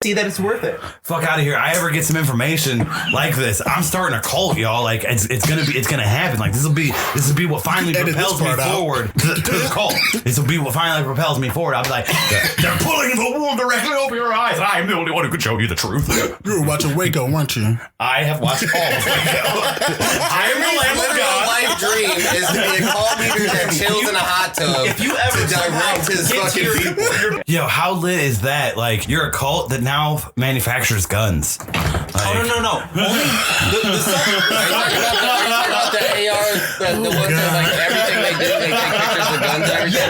see that it's worth it. Fuck out of here. I ever get some information like this, I'm starting a cult, y'all. Like it's gonna happen. Like this will be what finally propels me forward to the cult. This will be what finally propels me forward. I'll be like, they're pulling the wool directly over your eyes, and I'm the only one who can show you the truth. You were watching Waco, weren't you? I have watched all of Waco. I am the Lamb of God. Life dream is to be a cult leader that chills in a hot tub. If you ever direct his fucking people. Yo, how lit is that? Like, you're a cult that now manufactures guns. Like, no. Only the Are you talking about the AR, the ones that like everything they do, they take pictures of guns and everything?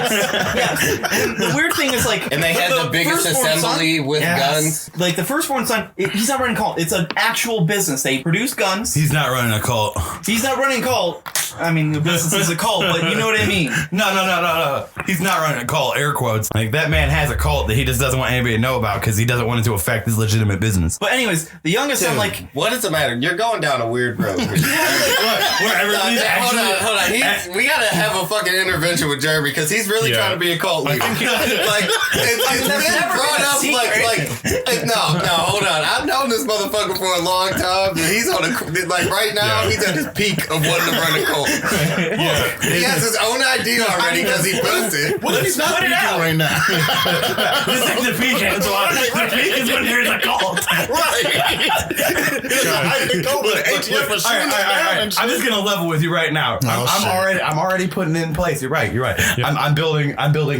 Yes. And the weird thing is like, And they had the biggest assembly with guns. Like the firstborn son, he's not running a cult. It's an actual business. They produce guns. He's not running a cult. He's not running a cult. I mean, the business is a cult, but you know what I mean. No. He's not running a cult, air quotes. Like, that man has a cult that he just doesn't want anybody to know about because he doesn't want it to affect his legitimate business. But anyways, the youngest son, like... What does it matter? You're going down a weird road. Hold on. We gotta have a fucking intervention with Jeremy because he's really trying to be a cult leader. Like, it's been brought up hold on. I've known this motherfucker for a long time. And he's on right now, he's at his peak of wanting to run a cult. He has his own idea already because he built it. Well, he's not peaking right now. This is the peak, Antoine. The peak is when you're in the cult. I'm just gonna level with you right now. I'm already putting it in place. You're right. Yeah. I'm building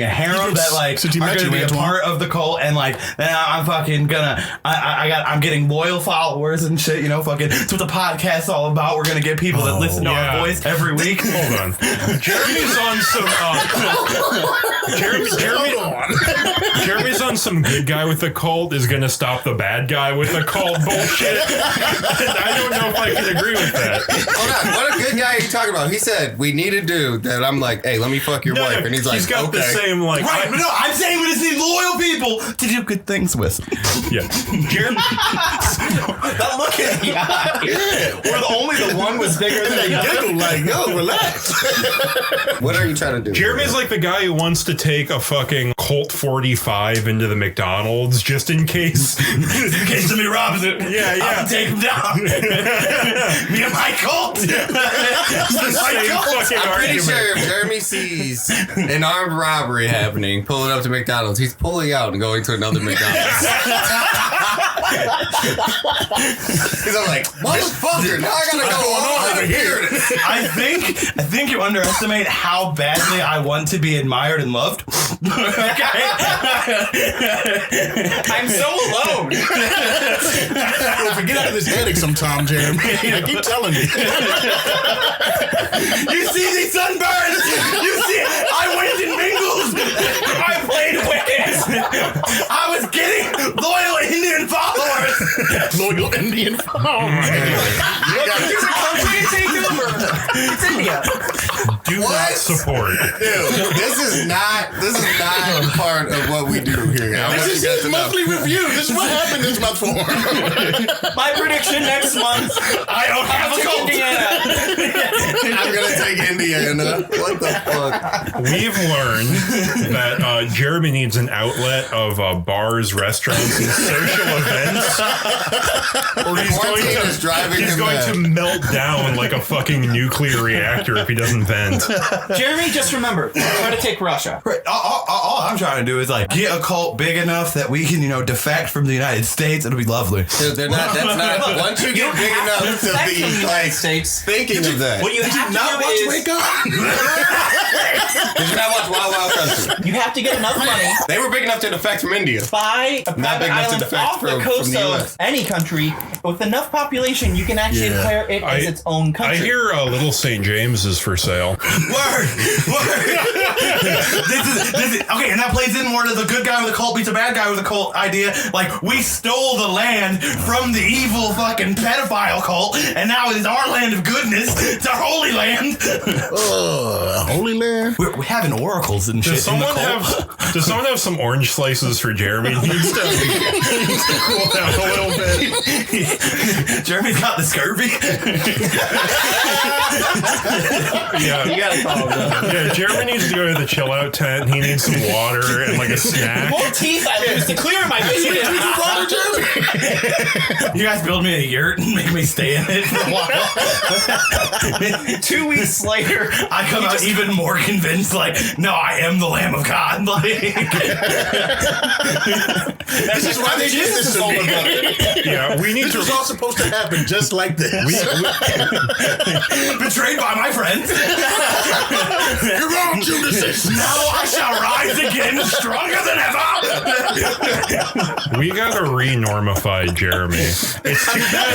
a harem that like are gonna be a part of the cult, and like then I'm fucking gonna I'm getting loyal followers and shit. You know, fucking. That's what the podcast's all about. We're gonna get people that listen to our voice every week. Hold on. Jeremy's on some. Jeremy's on some good guy with the cult is gonna stop the bad guy with the cult bullshit. I don't know if I can agree with that. Hold on, what a good guy are you talking about? He said we need a dude that I'm like, hey, let me fuck your wife, and he's like, he's got the same like. Right, but no, I'm saying we just need loyal people to do good things with. Yeah, Jeremy. That look at the eye. Yeah. Where only the one was bigger than the other. Like, yo, relax. What are you trying to do? Jeremy's like the guy who wants to take a fucking Colt 45 into the McDonald's just in case. In case somebody robs it. Yeah. I'll take him down. Me and my cult. I'm pretty sure if Jeremy sees an armed robbery happening, pulling up to McDonald's, he's pulling out and going to another McDonald's. He's all like, motherfucker, now I gotta go on over here. I think you underestimate how badly I want to be admired and loved. Okay? I'm so alone. If we get out of this headache sometime, Jeremy, I keep telling you. You see these sunburns? You see, I went in mingles. I played Wicked. I was getting loyal Indian followers. Loyal Indian followers. It's a country take over. It's India. Do not support. Dude, this is not part of what we do here. This is his monthly review. This is what happened this month for him. My prediction next month, I don't have a cult. I'm gonna take Indiana. What the fuck? We've learned that Jeremy needs an outlet of bars, restaurants, and social events. Or he's going to melt down like a fucking nuclear reactor if he doesn't vent. Jeremy, just remember, try to take Russia. Right. All I'm trying to do is like get a cult big enough that we can, defect from the United States. It'll be lovely. Dude, that's not. Once you get big enough to be like States thinking of that. What you have to Not do watch is Wake Up. Did you not watch Wild Wild Country? you have to get enough money. They were big enough to defect from India. Buy a Not private big enough to island defect off the from coast the of US. any country with enough population. You can actually declare it as its own country. I hear Little St. James is for sale. Word. This is okay, and that plays in more to the good guy with a cult beats a bad guy with a cult idea. Like, we stole the land from the evil fucking pedophile cult, and now it is our land of goodness. It's our holy land. Holy land. We're having oracles and shit. Does someone have some orange slices for Jeremy? He needs to cool down a little bit. Jeremy's got the scurvy. Yeah, You gotta call him. yeah. Jeremy needs to go to the chill out tent. He needs some water and like a snack. More teeth I lose to clear my vision. You guys build me a yurt and make me stay in it for a while. 2 weeks later, I come out even more convinced, like, no, I am the Lamb of God. Like, This is why they did this to me. Yeah, we need This to. was all supposed to happen just like this. betrayed by my friends. You're wrong, Judas. Now I shall rise again, stronger than ever. We gotta re-normify Jeremy. It's too bad.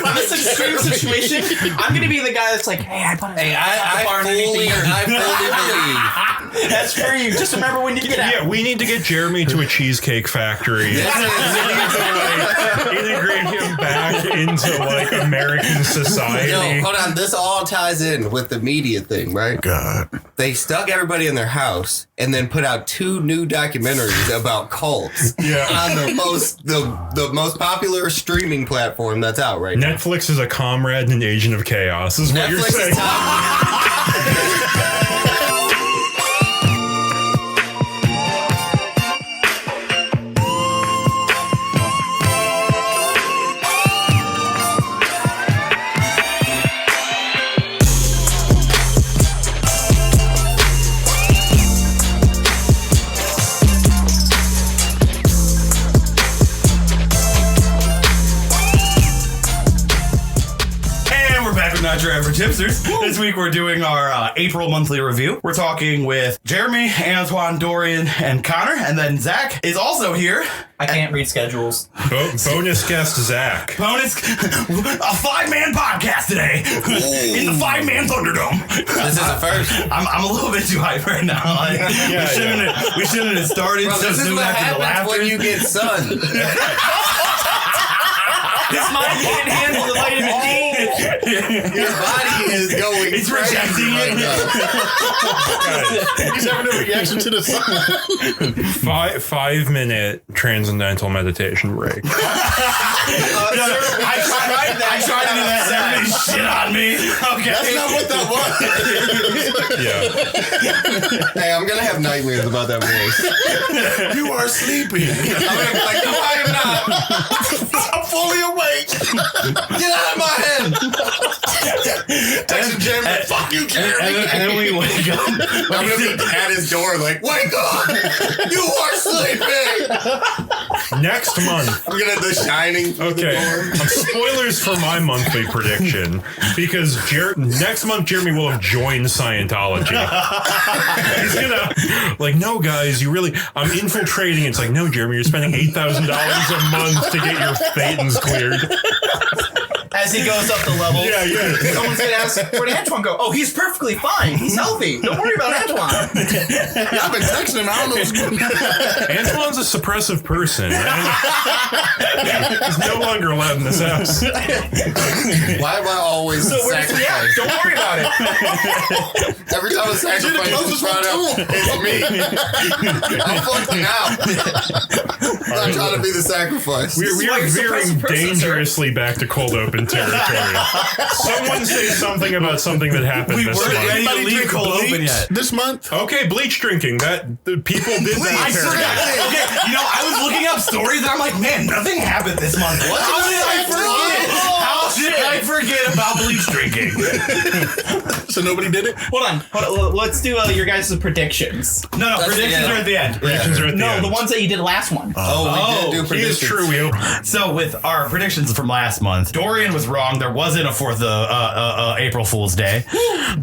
in this extreme situation, I'm gonna be the guy that's like, hey, I fully believe. That's for you. Just remember when you get out. Yeah, we need to get Jeremy to a cheesecake factory. We need to like integrate him back into like American society. Yo, hold on. This all ties in with the media thing, right? God. They stuck everybody in their house and then put out 2 new documentaries about cults on the most popular streaming platform that's out right now. Netflix is a comrade and an agent of chaos, is what you're saying. Not your average hipsters. This week we're doing our April monthly review. We're talking with Jeremy, Antoine, Dorian, and Connor, and then Zach is also here. I can't read schedules. Bonus guest Zach. Bonus, a 5-man podcast today in the 5-man Thunderdome. This is a first. I'm a little bit too hype right now. Like, we shouldn't have started Bro, so this is soon what after the happens laughter. when you get sun. His mind can't handle the vitamin D. Your body is going. It's rejecting right it. He's having a reaction to the sun. 5-minute transcendental meditation break. I tried to do that. Everybody shit on me. Okay. That's not what that was. Yeah. Hey, I'm gonna have nightmares about that voice. You are sleeping. I'm gonna be like, no, I am not. I'm fully awake. Get out of my head. Texting Jeremy, fuck you, Jeremy. And then we wake up. I'm gonna be at his door like, wake up! You are sleeping! Next month. We're gonna The Shining. Okay. Spoilers for my monthly prediction. Because next month Jeremy will have joined Scientology. He's gonna like, no guys, I'm infiltrating. It's like, no, Jeremy, you're spending $8,000 a month to get your thetans cleared. As he goes up the levels. Yeah. Someone's gonna ask, where'd Antoine go? Oh, he's perfectly fine. He's healthy. Don't worry about Antoine. Yeah, I've been texting him. I don't know what's going on. Antoine's a suppressive person. He's no longer allowed in this house. Why am I always sacrificed? Don't worry about it. Every time a sacrifice is brought up, it's me. I'm fucking out. I'm not trying to be the sacrifice. We are veering dangerously back to cold open territory. Someone say something about something that happened We this weren't month. ready to leave cold open yet. This month? Okay, bleach drinking. People did that. I forgot. Okay, I was looking up stories and I'm like, man, nothing happened this month. How did I forget? How did I forget about bleach drinking? So nobody did it? Hold on. Let's do your guys' predictions. No, predictions are at the end. Predictions are at the end. The ones that you did last one. We did do It predictions. is true. We hope. So with our predictions from last month, Dorian was wrong. There wasn't a 4th of April Fool's Day.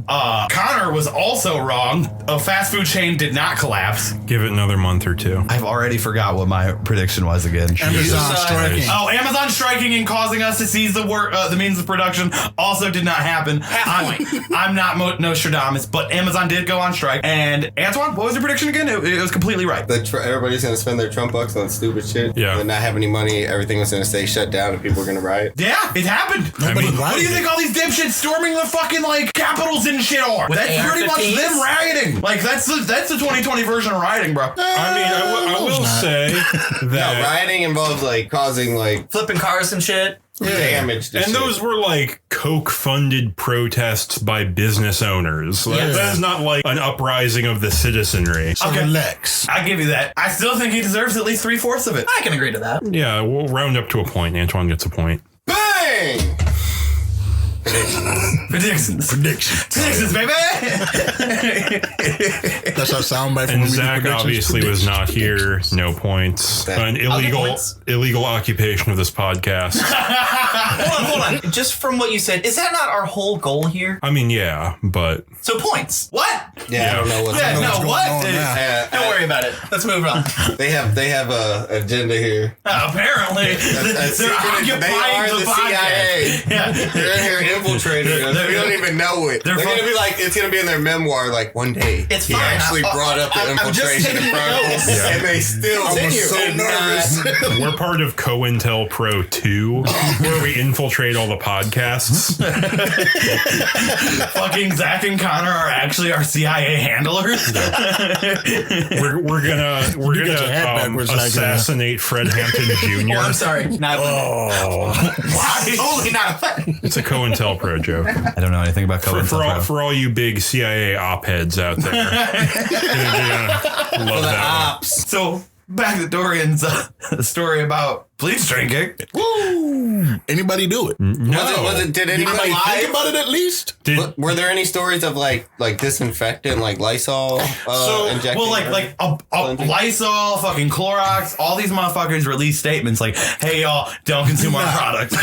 Connor was also wrong. A fast food chain did not collapse. Give it another month or two. I've already forgot what my prediction was again. Amazon striking. Oh, Amazon striking and causing us to seize the means of production also did not happen. I'm not Nostradamus, but Amazon did go on strike. And Antoine, what was your prediction again? It was completely right. Everybody's gonna spend their Trump bucks on stupid shit. Yeah. And not have any money. Everything was gonna stay shut down, and people were gonna riot. Yeah, it happened. What do you think all these dipshits storming the fucking capitals and shit are? That's pretty much them rioting. Like that's the 2020 version of rioting, bro. I will say that No, rioting involves causing Flipping cars and shit. damaged. And those were like Coke-funded protests by business owners. Like, that is not like an uprising of the citizenry. So relax. I give you that. I still think he deserves at least 3/4 of it. I can agree to that. Yeah, we'll round up to a point. Antoine gets a point. Bang! Predictions, baby. That's our soundbite. And Zach obviously was not here. No points. An illegal occupation of this podcast. Hold on. Just from what you said, is that not our whole goal here? I mean, yeah, but So points. What? Yeah, I don't know what's going on. What? Don't worry about it. Let's move on. They have a agenda here. Apparently, they're occupying the CIA. Yeah. They're in here infiltrating us. We don't even know it. They're gonna be like, it's gonna be in their memoir. Like one day, It's he fine. actually brought up the infiltration in Chronicles, and they still so nervous. we're part of COINTELPRO 2, where we infiltrate all the podcasts. Fucking Zach and Connor are actually our CIA handlers. We're gonna assassinate Fred Hampton Jr. Oh, I'm sorry. Not Totally not a thing. It's a COINTELPRO joke. I don't know anything about For all you big CIA op-heads out there. Love that ops. So back to Dorian's story about bleach drinking. Woo! Anybody do it? Did anybody think about it at least? Were there any stories of like disinfectant, like Lysol injecting? Well, like Lysol, fucking Clorox, all these motherfuckers release statements like, "Hey y'all, don't consume our products."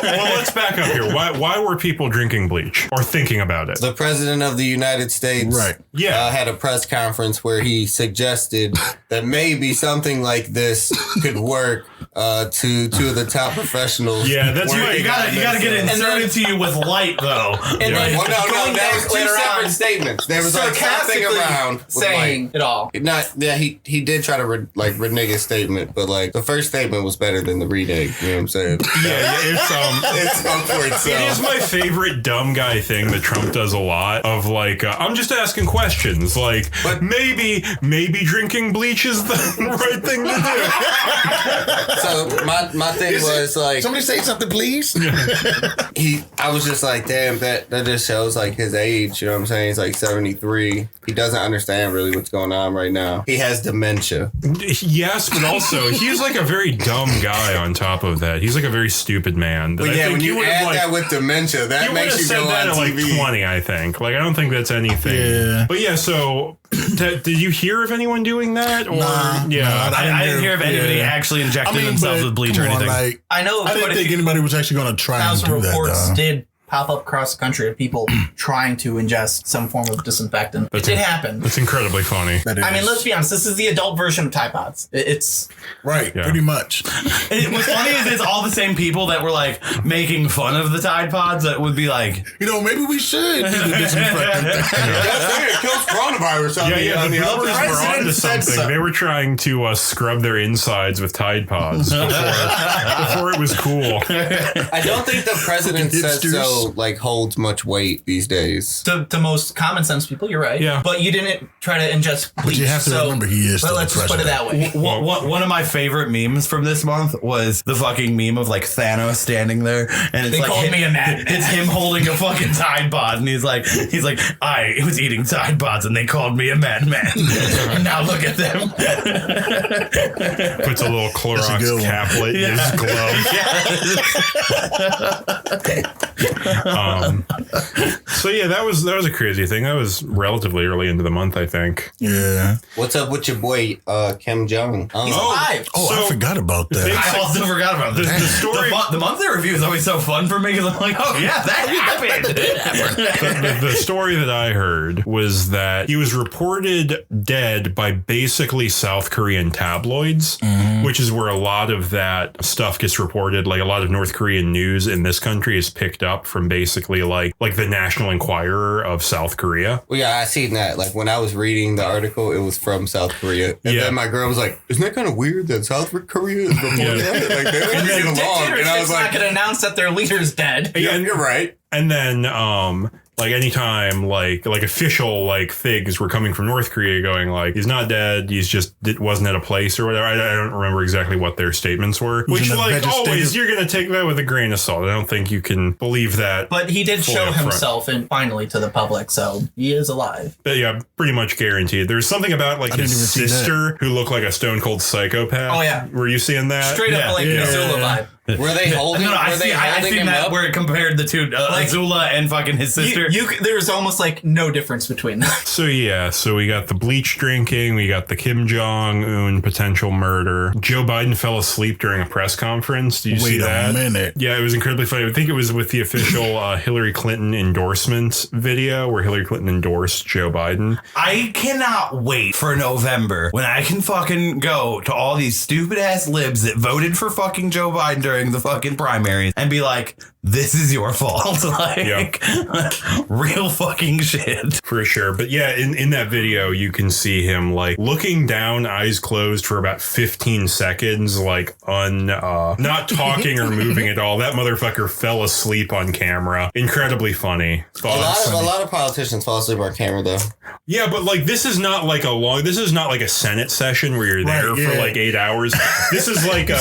well, let's back up here. Why were people drinking bleach or thinking about it? The president of the United States, had a press conference where he suggested that maybe something like this could work to two of the top professionals. Yeah, that's right. You gotta get it inserted to you with light though. And then that was two separate statements. There was like something around saying it all. He did try to renege his statement, but like the first statement was better than the renege. You know what I'm saying? It's upward. So. It is my favorite dumb guy thing that Trump does a lot of like, I'm just asking questions. Like, but maybe drinking bleach is the right thing to do. So my thing was like, somebody say something, please. I was just like, damn, that just shows like his age. You know what I'm saying? He's like 73. He doesn't understand really what's going on right now. He has dementia. Yes, but also he's like a very dumb guy. On top of that, he's like a very stupid man. But yeah, when you add that with dementia, that makes you go on TV. Like 20, I think. Like I don't think that's anything. Yeah. But yeah, so did you hear of anyone doing that? Or I didn't hear of anybody actually injecting themselves with bleach or anything. I know. I didn't think anybody was actually going to try and do that. Reports did pop up across the country of people trying to ingest some form of disinfectant. It did happen. It's incredibly funny. I mean, let's be honest. This is the adult version of Tide Pods. It's right, pretty much. What's funny is it's all the same people that were like making fun of the Tide Pods that would be like, maybe we should do the disinfectant. It kills coronavirus. The Brewers were onto something. So. They were trying to scrub their insides with Tide Pods before it was cool. I don't think the president said so. Holds much weight these days. To most common sense people, you're right. Yeah. But you didn't try to ingest bleach. But you have to remember he is. But let's just put it that way. One of my favorite memes from this month was the fucking meme of like Thanos standing there, and it's they called me a madman. It's him holding a fucking Tide Pod, and he's like, I was eating Tide Pods, and they called me a madman. And now look at them. Puts a little Clorox caplet in his glove. So yeah, that was a crazy thing. That was relatively early into the month, I think. Yeah. What's up with your boy Kim Jong? He's alive. I forgot about that. I also forgot about that. The story. The monthly review is always so fun for me because I'm like, oh yeah, that happened. The story that I heard was that he was reported dead by basically South Korean tabloids, which is where a lot of that stuff gets reported. Like a lot of North Korean news in this country is picked up from basically like the National Enquirer of South Korea. Well, yeah, I seen that. Like when I was reading the article, it was from South Korea, and then my girl was like, "Isn't that kind of weird that South Korea is reporting that? Like they don't get along." And I was like, "Not going to announce that their leader's dead." Yeah, you're right. And then like anytime like official like things were coming from North Korea going like he's not dead, he's just wasn't at a place or whatever. I don't remember exactly what their statements were. Which like always you're gonna take that with a grain of salt. I don't think you can believe that. But he did show himself and finally to the public, so he is alive. But yeah, pretty much guaranteed. There's something about like his sister who looked like a stone cold psychopath. Oh yeah, were you seeing that? Straight up like Missoula vibe. Were they holding? I seen that up? Where it compared the two, Azula and fucking his sister. There's almost like no difference between them. So we got the bleach drinking, we got the Kim Jong-un potential murder. Joe Biden fell asleep during a press conference. Did you see that? Wait a minute. Yeah, it was incredibly funny. I think it was with the official Hillary Clinton endorsement video where Hillary Clinton endorsed Joe Biden. I cannot wait for November when I can fucking go to all these stupid ass libs that voted for fucking Joe Biden during the fucking primaries and be like, this is your fault. Like, real fucking shit. For sure. But yeah, in that video, you can see him like looking down, eyes closed for about 15 seconds, like not talking or moving at all. That motherfucker fell asleep on camera. Incredibly funny. A lot of politicians fall asleep on camera though. Yeah, but like this is not like a Senate session where you're there for like 8 hours. This is like a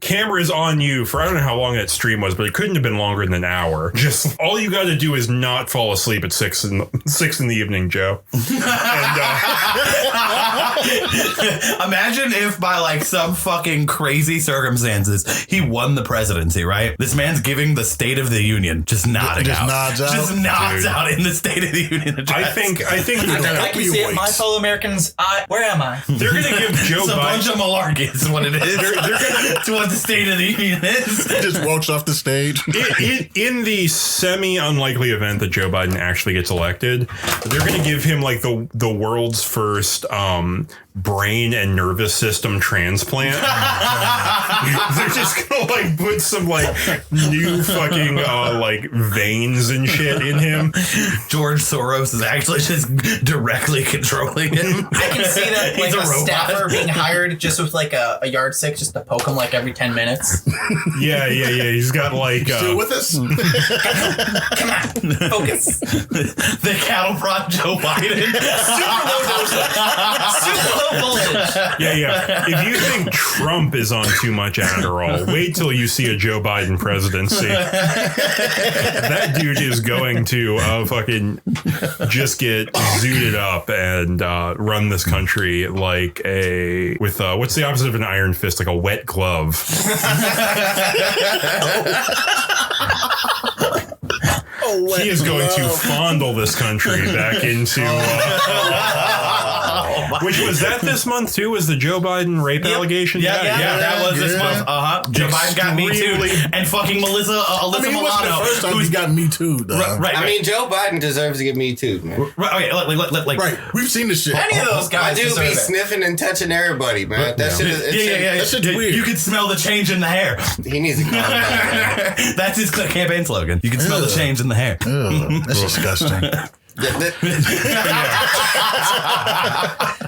camera is on you for I don't know how long that stream was, but it couldn't have been longer than an hour. Just all you got to do is not fall asleep at 6 in the evening, Joe. And, imagine if by like some fucking crazy circumstances he won the presidency, right? This man's giving the State of the Union, just nodding out. Nods out in the State of the Union address. I think I can see it. My fellow Americans, where am I? They're gonna give Joe Biden a bunch of malarkey is what it is. They're gonna to what the State of the Union is. Just walks off the stage. In the semi-unlikely event that Joe Biden actually gets elected, they're going to give him like the world's first brain and nervous system transplant. They're just going to like put some like new fucking like veins and shit in him. George Soros is actually just directly controlling him. I can see that like a staffer being hired just with like a yardstick just to poke him like every 10 minutes. Yeah. He's got like still with us. Come on, focus. The cattle prod Joe Biden. Super low voltage. Yeah. If you think Trump is on too much Adderall, wait till you see a Joe Biden presidency. That dude is going to fucking just get zooted up and run this country like with what's the opposite of an iron fist? Like a wet glove. He is going to fondle this country back into which was that this month too? Was the Joe Biden rape allegation? Yeah, that was this month. Joe Biden got Me Too, and fucking Alyssa Milano. The first time he got Me Too. Right. I mean, Joe Biden deserves to get Me Too, man. Right. Okay. Right. We've seen this shit. Any of those guys do be sniffing and touching everybody, man. That shit is. That shit's weird. You can smell the change in the hair. He needs to calm down. That's his campaign slogan. You can smell the change in the hair. That's disgusting.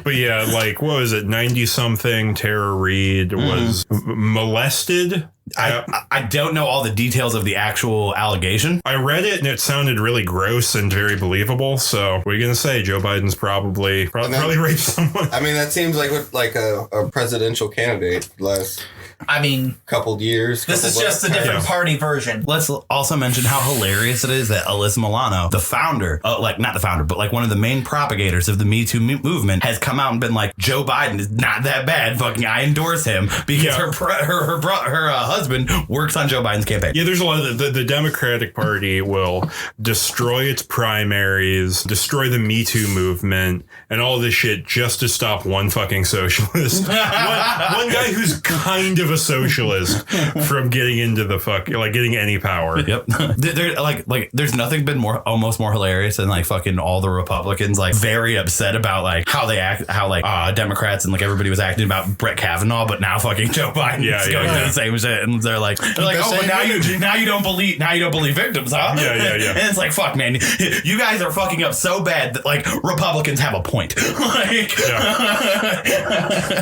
But yeah, like what was it? 90-something Tara Reid was molested. I don't know all the details of the actual allegation. I read it and it sounded really gross and very believable. So what are you gonna say? Joe Biden's probably raped someone. I mean, that seems like a presidential candidate last. I mean, couple years. This is just a different party version. Let's also mention how hilarious it is that Alyssa Milano, the founder, not the founder, but like one of the main propagators of the Me Too movement, has come out and been like, Joe Biden is not that bad. Fucking, I endorse him because her husband works on Joe Biden's campaign. Yeah, there's a lot of the Democratic Party will destroy its primaries, destroy the Me Too movement, and all this shit just to stop one fucking socialist, one guy who's kind of a socialist from getting into getting any power. Yep. There's nothing been almost more hilarious than like fucking all the Republicans like very upset about like how they act, how like Democrats and like everybody was acting about Brett Kavanaugh, but now fucking Joe Biden is going through the same shit. and they're like, oh, but now you don't believe victims, huh? Yeah. And it's like, fuck, man, you guys are fucking up so bad that like Republicans have a point. Like,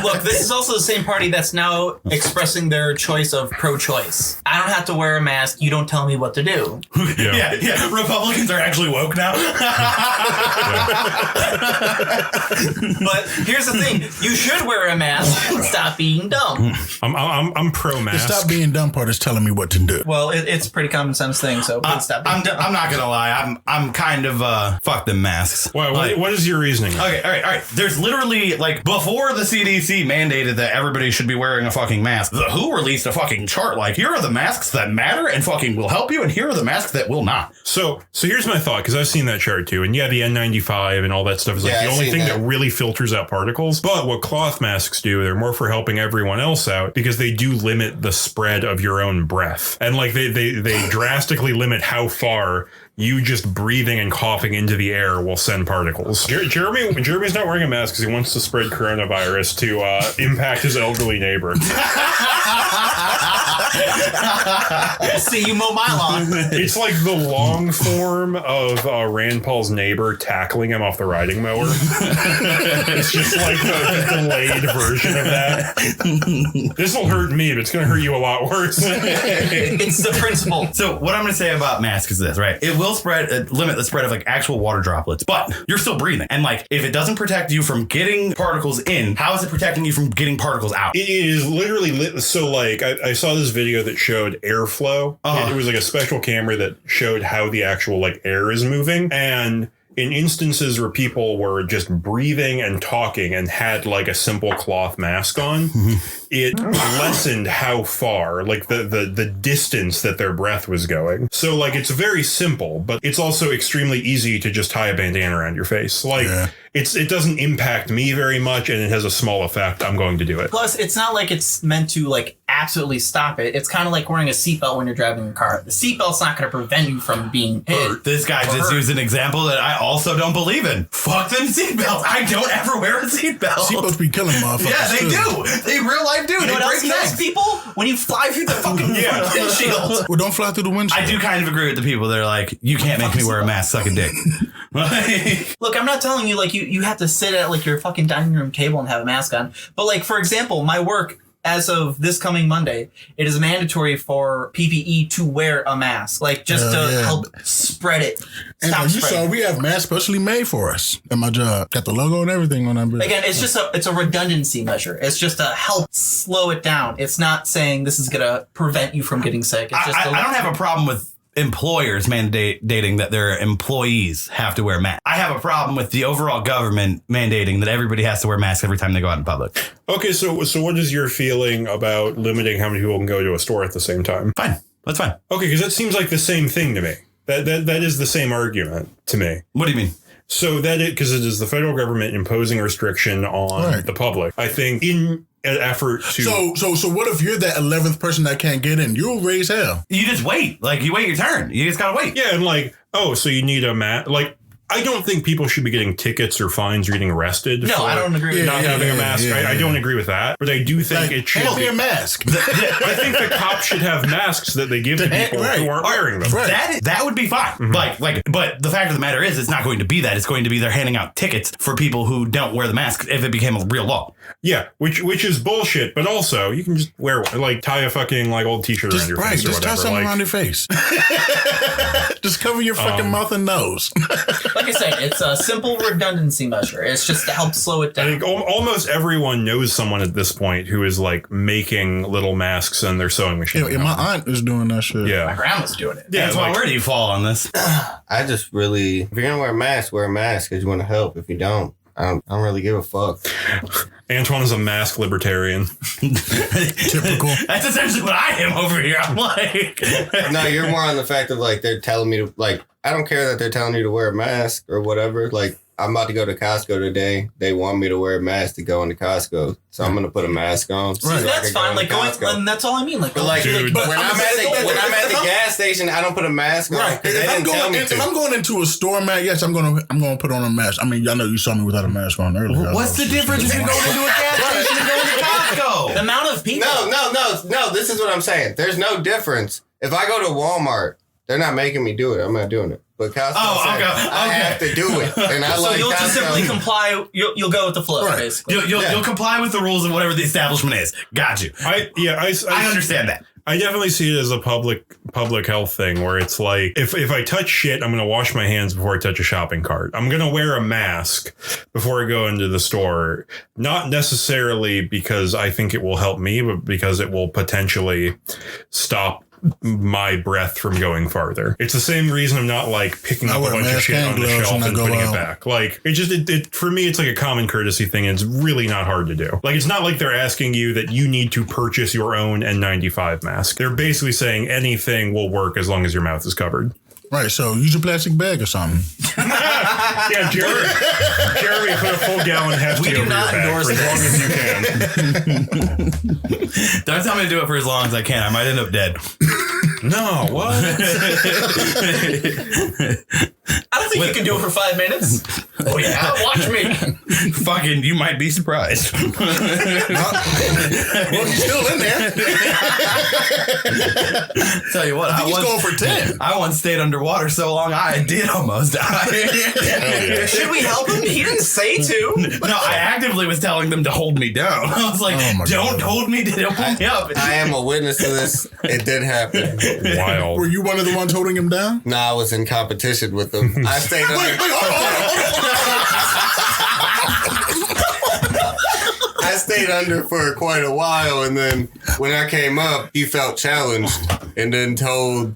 look, this is also the same party that's now expressing their choice of pro-choice. I don't have to wear a mask. You don't tell me what to do. Yeah. Republicans are actually woke now. But here's the thing: you should wear a mask and stop being dumb. I'm pro-mask. The stop being dumb part is telling me what to do. Well, it's a pretty common sense thing. So please stop being dumb. I'm not gonna lie. I'm kind of fuck them masks. Well, what is your reasoning? Okay, all right. There's literally like before the CDC mandated that everybody should be wearing a fucking mask. The WHO released a fucking chart like here are the masks that matter and fucking will help you, and here are the masks that will not. So here's my thought, because I've seen that chart too, and the N95 and all that stuff is like the only thing that really filters out particles. But what cloth masks do, they're more for helping everyone else out because they do limit the spread of your own breath, and like they drastically limit how far you just breathing and coughing into the air will send particles. Jeremy's not wearing a mask because he wants to spread coronavirus to impact his elderly neighbor. See you mow my lawn. It's like the long form of Rand Paul's neighbor tackling him off the riding mower. It's just like a delayed version of that. This will hurt me, but it's going to hurt you a lot worse. It's the principle. So what I'm going to say about masks is this, right? It will limit the spread of like actual water droplets, but you're still breathing. And like, if it doesn't protect you from getting particles in, how is it protecting you from getting particles out? It is literally lit. So like, I saw this video that showed airflow. It was like a special camera that showed how the actual like air is moving. And in instances where people were just breathing and talking and had like a simple cloth mask on, it lessened how far, like the distance that their breath was going. So like, it's very simple, but it's also extremely easy to just tie a bandana around your face. Like it doesn't impact me very much, and it has a small effect. I'm going to do it. Plus, it's not like it's meant to like absolutely stop it. It's kind of like wearing a seatbelt when you're driving a car. The seatbelt's not going to prevent you from being hit. This guy just used an example that I also don't believe in. Fuck them seatbelts. I don't ever wear a seatbelt. Seatbelts be killing motherfuckers. Yeah, they do. They real life do. You know what else break kills necks. people? When you fly through the fucking windshield. Well, don't fly through the windshield. I do kind of agree with the people that are like, you can't make me wear a mask, suck a dick. Look, I'm not telling you like you have to sit at like your fucking dining room table and have a mask on. But like, for example, my work, as of this coming Monday, it is mandatory for PPE to wear a mask, like just to help spread it. And you saw we have masks specially made for us at my job. Got the logo and everything on that. Again, it's just a redundancy measure. It's just to help slow it down. It's not saying this is gonna prevent you from getting sick. It's just I don't have a problem with employers mandating that their employees have to wear masks. I have a problem with the overall government mandating that everybody has to wear masks every time they go out in public. Okay, so what is your feeling about limiting how many people can go to a store at the same time? Fine. That's fine. Okay, because that seems like the same thing to me. That is the same argument to me. What do you mean? So because it is the federal government imposing restriction on the public. I think in an effort to... So what if you're that 11th person that can't get in? You'll raise hell. You just wait. Like, you wait your turn. You just gotta wait. Yeah, and like, so you need a mask. Like, I don't think people should be getting tickets or fines or getting arrested. No, I don't agree with not having a mask. I don't agree with that. But I do think it should be a mask. I think the cops should have masks that they give to people who aren't wearing them. Right. That would be fine. Mm-hmm. But the fact of the matter is, it's not going to be that. It's going to be they're handing out tickets for people who don't wear the mask if it became a real law. Yeah, which is bullshit. But also, you can just wear one, like tie a fucking like old t-shirt around your face or whatever. Just tie something around your face. Just cover your fucking mouth and nose. Like I said, it's a simple redundancy measure. It's just to help slow it down. I think almost everyone knows someone at this point who is like making little masks on their sewing machine. Yeah, my aunt is doing that shit. Yeah, my grandma's doing it. Yeah, where do you fall on this? I just really, if you're gonna wear a mask because you want to help. If you don't, I don't really give a fuck. Antoine is a mask libertarian. Typical. That's essentially what I am over here. I'm like... No, you're more on the fact of like, they're telling me to, like, I don't care that they're telling you to wear a mask or whatever. Like, I'm about to go to Costco today. They want me to wear a mask to go into Costco. So I'm going to put a mask on. Right. So that's fine. Like, and that's all I mean. Like, but like, dude, when I'm at the gas station, I don't put a mask on. Right. If I'm going into a store, man, yes, I'm going to put on a mask. I mean, I know you saw me without a mask on earlier. What's the difference between going into a gas station and going to Costco? The amount of people. No. no, this is what I'm saying. There's no difference. If I go to Walmart, they're not making me do it. I'm not doing it. But Costco said, I have to do it. And I so you'll just simply comply. You'll go with the flow, basically. You'll comply with the rules of whatever the establishment is. Got you. I understand that. I definitely see it as a public health thing where it's like, if I touch shit, I'm going to wash my hands before I touch a shopping cart. I'm going to wear a mask before I go into the store. Not necessarily because I think it will help me, but because it will potentially stop my breath from going farther. It's the same reason I'm not like picking up a bunch of shit on the shelf and putting it back. Like it for me, it's like a common courtesy thing, and it's really not hard to do. Like it's not like they're asking you that you need to purchase your own N95 mask. They're basically saying anything will work as long as your mouth is covered. Right, so use a plastic bag or something. Yeah, Jeremy put a full gallon hefty over your back for as long as you can. Don't tell me to do it for as long as I can. I might end up dead. No, what? I don't think you can do it for 5 minutes. Oh yeah, watch me. Fucking, you might be surprised. Well, he's still in there. Tell you what, I think he's going for 10. I once stayed underwater so long I did almost die. Yeah. Should we help him? He didn't say to. No, I actively was telling them to hold me down. I was like, don't hold me down. Pull me up. I am a witness to this. It did happen. Wild. Were you one of the ones holding him down? No, I was in competition with them. I stayed under. I stayed under for quite a while, and then when I came up, he felt challenged and then told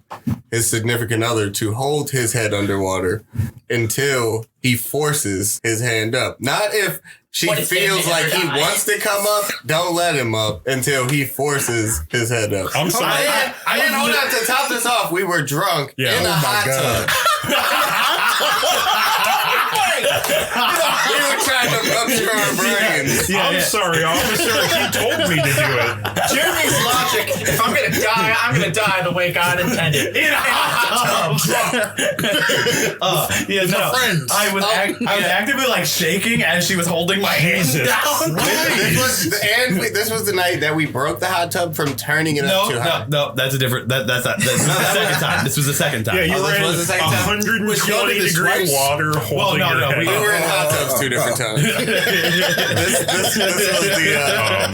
his significant other to hold his head underwater until he forces his hand up. Not if she feels like he wants to come up, don't let him up until he forces his head up. I'm sorry. And hold on, to top this off, we were drunk in a hot tub. We were trying to rupture our brains. I'm sorry, officer. He told me to do it. Jeremy's logic: if I'm gonna die, I'm gonna die the way God intended. In a hot tub. Friends. I was actively like shaking as she was holding my hands down. This was the night that we broke the hot tub from turning it up too high. No, that's a different. That's the second time. This was the second time. Yeah, you were in 120 degree water. Well, no, we were in hot tubs 2 different times. This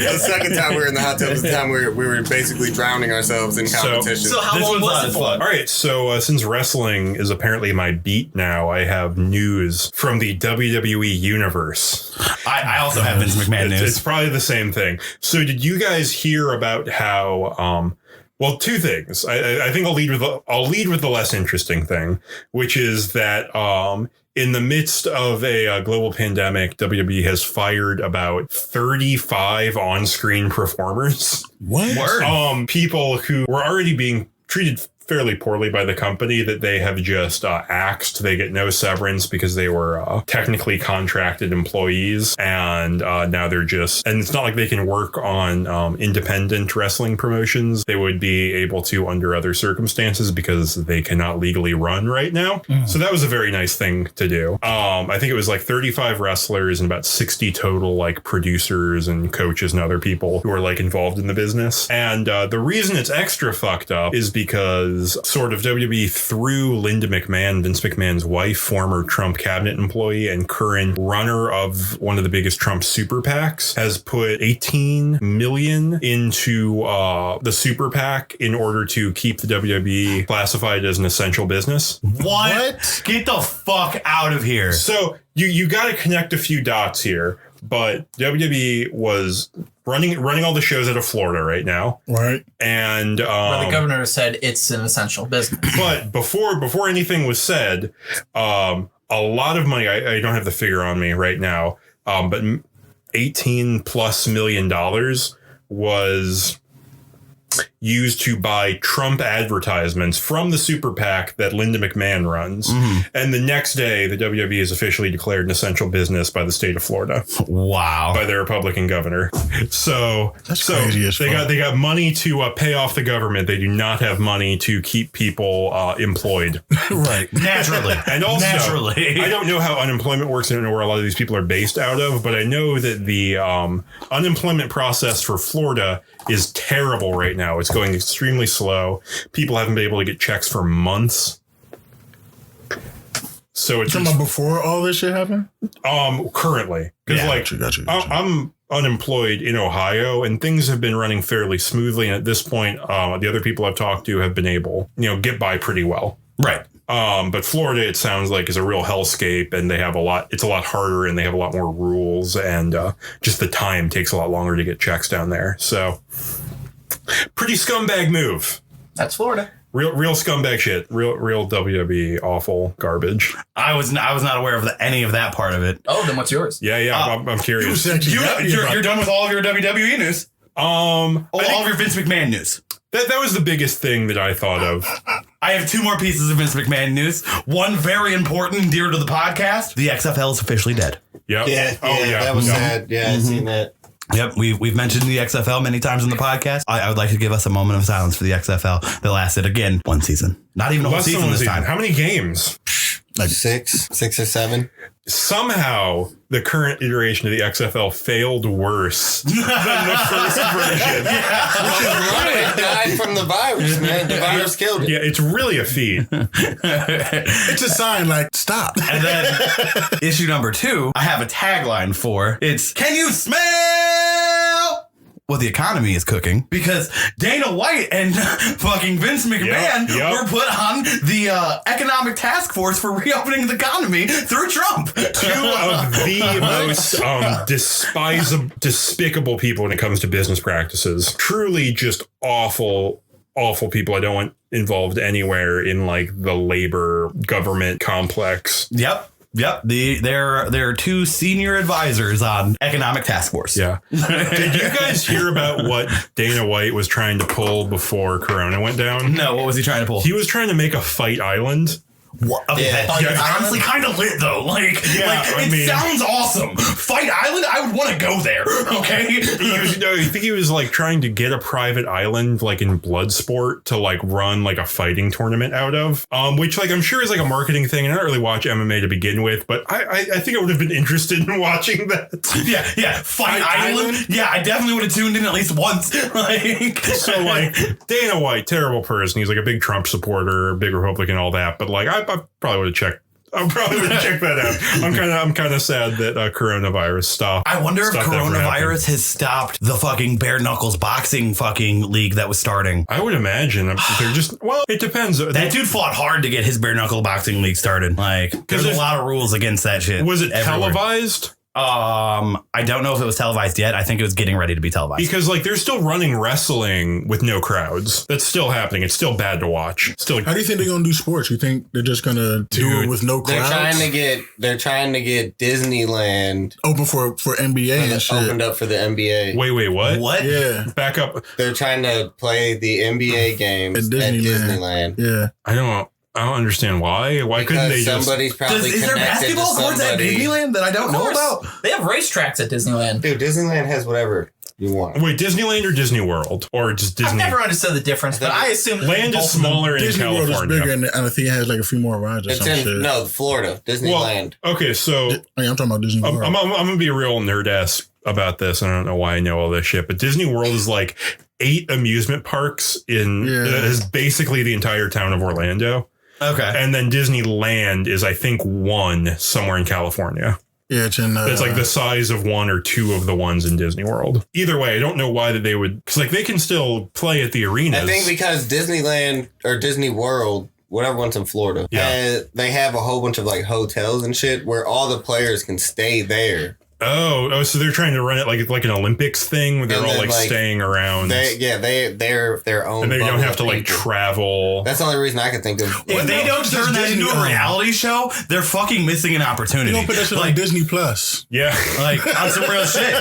was the second time we were in the hot tub. Was the time we were basically drowning ourselves in competition. So how long was it for? All right, so since wrestling is apparently my beat now, I have news from the WWE universe. I also have Vince McMahon news. It's probably the same thing. So did you guys hear about how... well, 2 things. I think I'll lead with the less interesting thing, which is that in the midst of a global pandemic, WWE has fired about 35 on-screen performers. What? Word. People who were already being treated fairly poorly by the company that they have just axed. They get no severance because they were technically contracted employees, and now they're just, and it's not like they can work on independent wrestling promotions. They would be able to under other circumstances because they cannot legally run right now. So that was a very nice thing to do. I think it was like 35 wrestlers and about 60 total like producers and coaches and other people who are like involved in the business. And the reason it's extra fucked up is because sort of WWE through Linda McMahon, Vince McMahon's wife, former Trump cabinet employee and current runner of one of the biggest Trump super PACs, has put $18 million into the super PAC in order to keep the WWE classified as an essential business. What? Get the fuck out of here. So you got to connect a few dots here, but WWE was running all the shows out of Florida right now. Right. And the governor said it's an essential business. But before anything was said, a lot of money, I don't have the figure on me right now, but $18+ million was used to buy Trump advertisements from the super PAC that Linda McMahon runs. And the next day, the WWE is officially declared an essential business by the state of Florida. Wow. By their Republican governor. So crazy as fuck. they got money to pay off the government. They do not have money to keep people employed. Right. Naturally. And also, naturally. I don't know how unemployment works. I don't know where a lot of these people are based out of, but I know that the unemployment process for Florida is terrible right now. It's going extremely slow. People haven't been able to get checks for months. So it's talking about before all this shit happened? Currently. Because Gotcha. I'm unemployed in Ohio and things have been running fairly smoothly. And at this point, the other people I've talked to have been able, get by pretty well. Right. But Florida, it sounds like, is a real hellscape, and they have it's a lot harder, and they have a lot more rules, and just the time takes a lot longer to get checks down there. So pretty scumbag move. That's Florida. Real scumbag shit. Real WWE awful garbage. I was not aware of any of that part of it. Oh, then what's yours? Yeah. I'm curious. You're done with all of your WWE news. All of your Vince McMahon news. That was the biggest thing that I thought of. I have two more pieces of Vince McMahon news. One very important and dear to the podcast. The XFL is officially dead. Yep. Yeah. That was sad. Yeah, I've seen that. Yep, we've mentioned the XFL many times in the podcast. I would like to give us a moment of silence for the XFL that lasted, again, one season. Not even a whole season this time. How many games? Like six or seven. Somehow, the current iteration of the XFL failed worse than the first version. Which is right. It died from the virus, man. The virus killed it. Yeah, it's really a feat. It's a sign like, stop. And then issue number 2, I have a tagline for. It's, can you smell what the economy is cooking? Because Dana White and fucking Vince McMahon were put on the economic task force for reopening the economy through Trump. 2 of the most despicable people when it comes to business practices. Truly just awful people I don't want involved anywhere in like the labor government complex. Yep. There are 2 senior advisors on economic task force. Yeah. Did you guys hear about what Dana White was trying to pull before Corona went down? No, what was he trying to pull? He was trying to make a fight island. What? Okay, it's honestly kind of lit though. It sounds awesome. Fight Island, I would want to go there. Okay. I think he was like trying to get a private island, like in Bloodsport, to like run like a fighting tournament out of. Which like I'm sure is like a marketing thing. And I don't really watch MMA to begin with, but I think I would have been interested in watching that. Yeah. Fight Island. Yeah, I definitely would have tuned in at least once. So Dana White, terrible person. He's like a big Trump supporter, big Republican, all that. But like I probably would have checked. I probably would have checked that out. I'm kind of sad that coronavirus stopped. I wonder if coronavirus has stopped the fucking bare knuckles boxing fucking league that was starting. I would imagine they're just. Well, it depends. That dude fought hard to get his bare knuckle boxing league started. There's a lot of rules against that shit. Was it televised? I don't know if it was televised yet. I think it was getting ready to be televised. Because they're still running wrestling with no crowds. That's still happening. It's still bad to watch. How do you think they're gonna do sports? You think they're just gonna do it with no crowds? They're trying to get Disneyland open for NBA and shit. Opened up for the NBA. Wait, what? What? Yeah. Back up. They're trying to play the NBA games at Disneyland. Yeah. I don't understand why. Why couldn't they just? Somebody's probably is there basketball courts at Disneyland that I don't know about? They have racetracks at Disneyland. Dude, Disneyland has whatever you want. Wait, Disneyland or Disney World? Or just Disney? I've never understood the difference, but I assume land is smaller in Disney California. World is bigger, and I think it has like a few more rides or something. No, Florida. Disneyland. Well, okay, so I'm talking about Disney World. I'm gonna be a real nerd ass about this. I don't know why I know all this shit, but Disney World is like 8 amusement parks that is basically the entire town of Orlando. Okay. And then Disneyland is, I think, 1 somewhere in California. Yeah, it's in. It's like the size of 1 or 2 of the ones in Disney World. Either way, I don't know why that they would, because they can still play at the arenas. I think because Disneyland or Disney World, whatever one's in Florida, they have a whole bunch of hotels and shit where all the players can stay there Oh, so they're trying to run it like an Olympics thing where they're all like staying around. They're their own. And they don't have to like travel. That's the only reason I can think of. If they don't turn that into a reality show, they're fucking missing an opportunity. You don't put that shit like Disney Plus. Yeah, like on some real shit.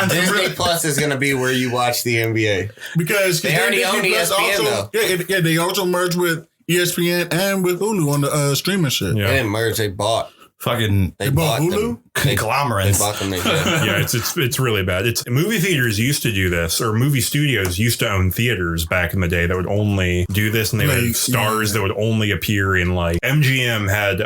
Disney Plus is going to be where you watch the NBA because they already own ESPN also, though. They also merged with ESPN and with Hulu on the streaming shit. Yeah. They didn't merge. They bought. They bought Hulu? Conglomerates. They bought them. Yeah, it's really bad. Movie theaters used to do this, or movie studios used to own theaters back in the day that would only do this, and they would have stars that would only appear in like MGM had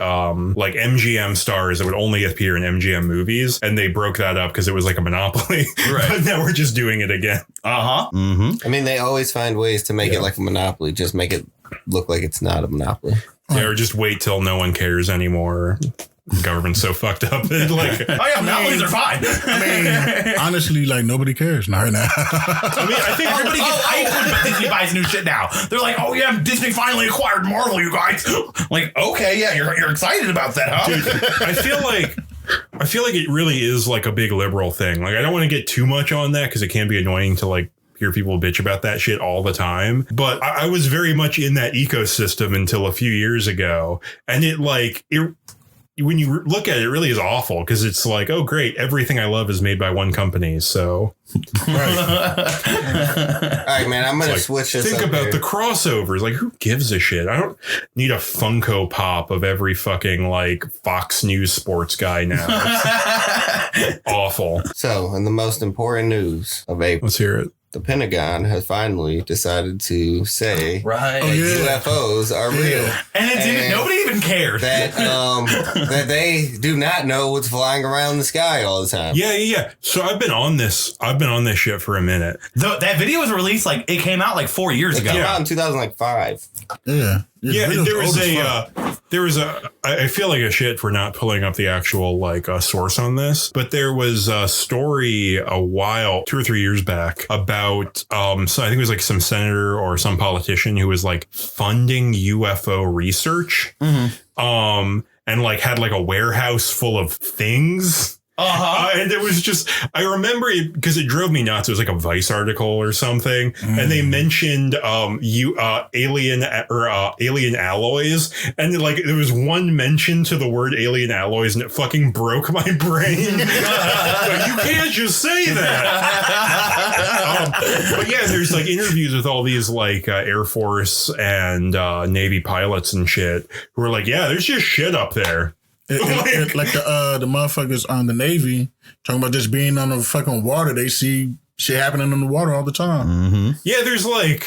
like MGM stars that would only appear in MGM movies, and they broke that up because it was like a monopoly. Right. But now we're just doing it again. Mm-hmm. I mean, they always find ways to make it like a monopoly. Just make it look like it's not a monopoly. Yeah, or just wait till no one cares anymore. The government's so fucked up. Like, oh yeah, monopolies are fine. I mean, honestly, like nobody cares right now. I mean, I think everybody gets hyped when Disney buys new shit now. They're like, oh yeah, Disney finally acquired Marvel, you guys. Like, okay, yeah, you're excited about that, huh? Dude, I feel like it really is like a big liberal thing. Like, I don't want to get too much on that because it can be annoying to like hear people bitch about that shit all the time. But I was very much in that ecosystem until a few years ago, and when you look at it, it really is awful because it's like, oh, great. Everything I love is made by one company. So, right. All right, man, I'm going to switch this. Think about here. the crossovers. Like, who gives a shit? I don't need a Funko Pop of every fucking like Fox News sports guy now. It's awful. So, in the most important news of April. Let's hear it. The Pentagon has finally decided to say that UFOs are real, and nobody even cared that that they do not know what's flying around the sky all the time. Yeah. So I've been on this shit for a minute. That video was released it came out like 4 years ago. It came out in 2005. Yeah, there was I feel like a shit for not pulling up the actual source on this, but there was a story a while, 2 or 3 years back about so I think it was like some senator or some politician who was like funding UFO research, and like had like a warehouse full of things. And it was just, I remember it because it drove me nuts. It was like a Vice article or something. And they mentioned alien alloys. And like there was one mention to the word alien alloys and it fucking broke my brain. Like, you can't just say that. But yeah, there's like interviews with all these like Air Force and Navy pilots and shit who are like, yeah, there's just shit up there. Like the motherfuckers on the Navy talking about just being on the fucking water. They see shit happening in the water all the time. Yeah, there's like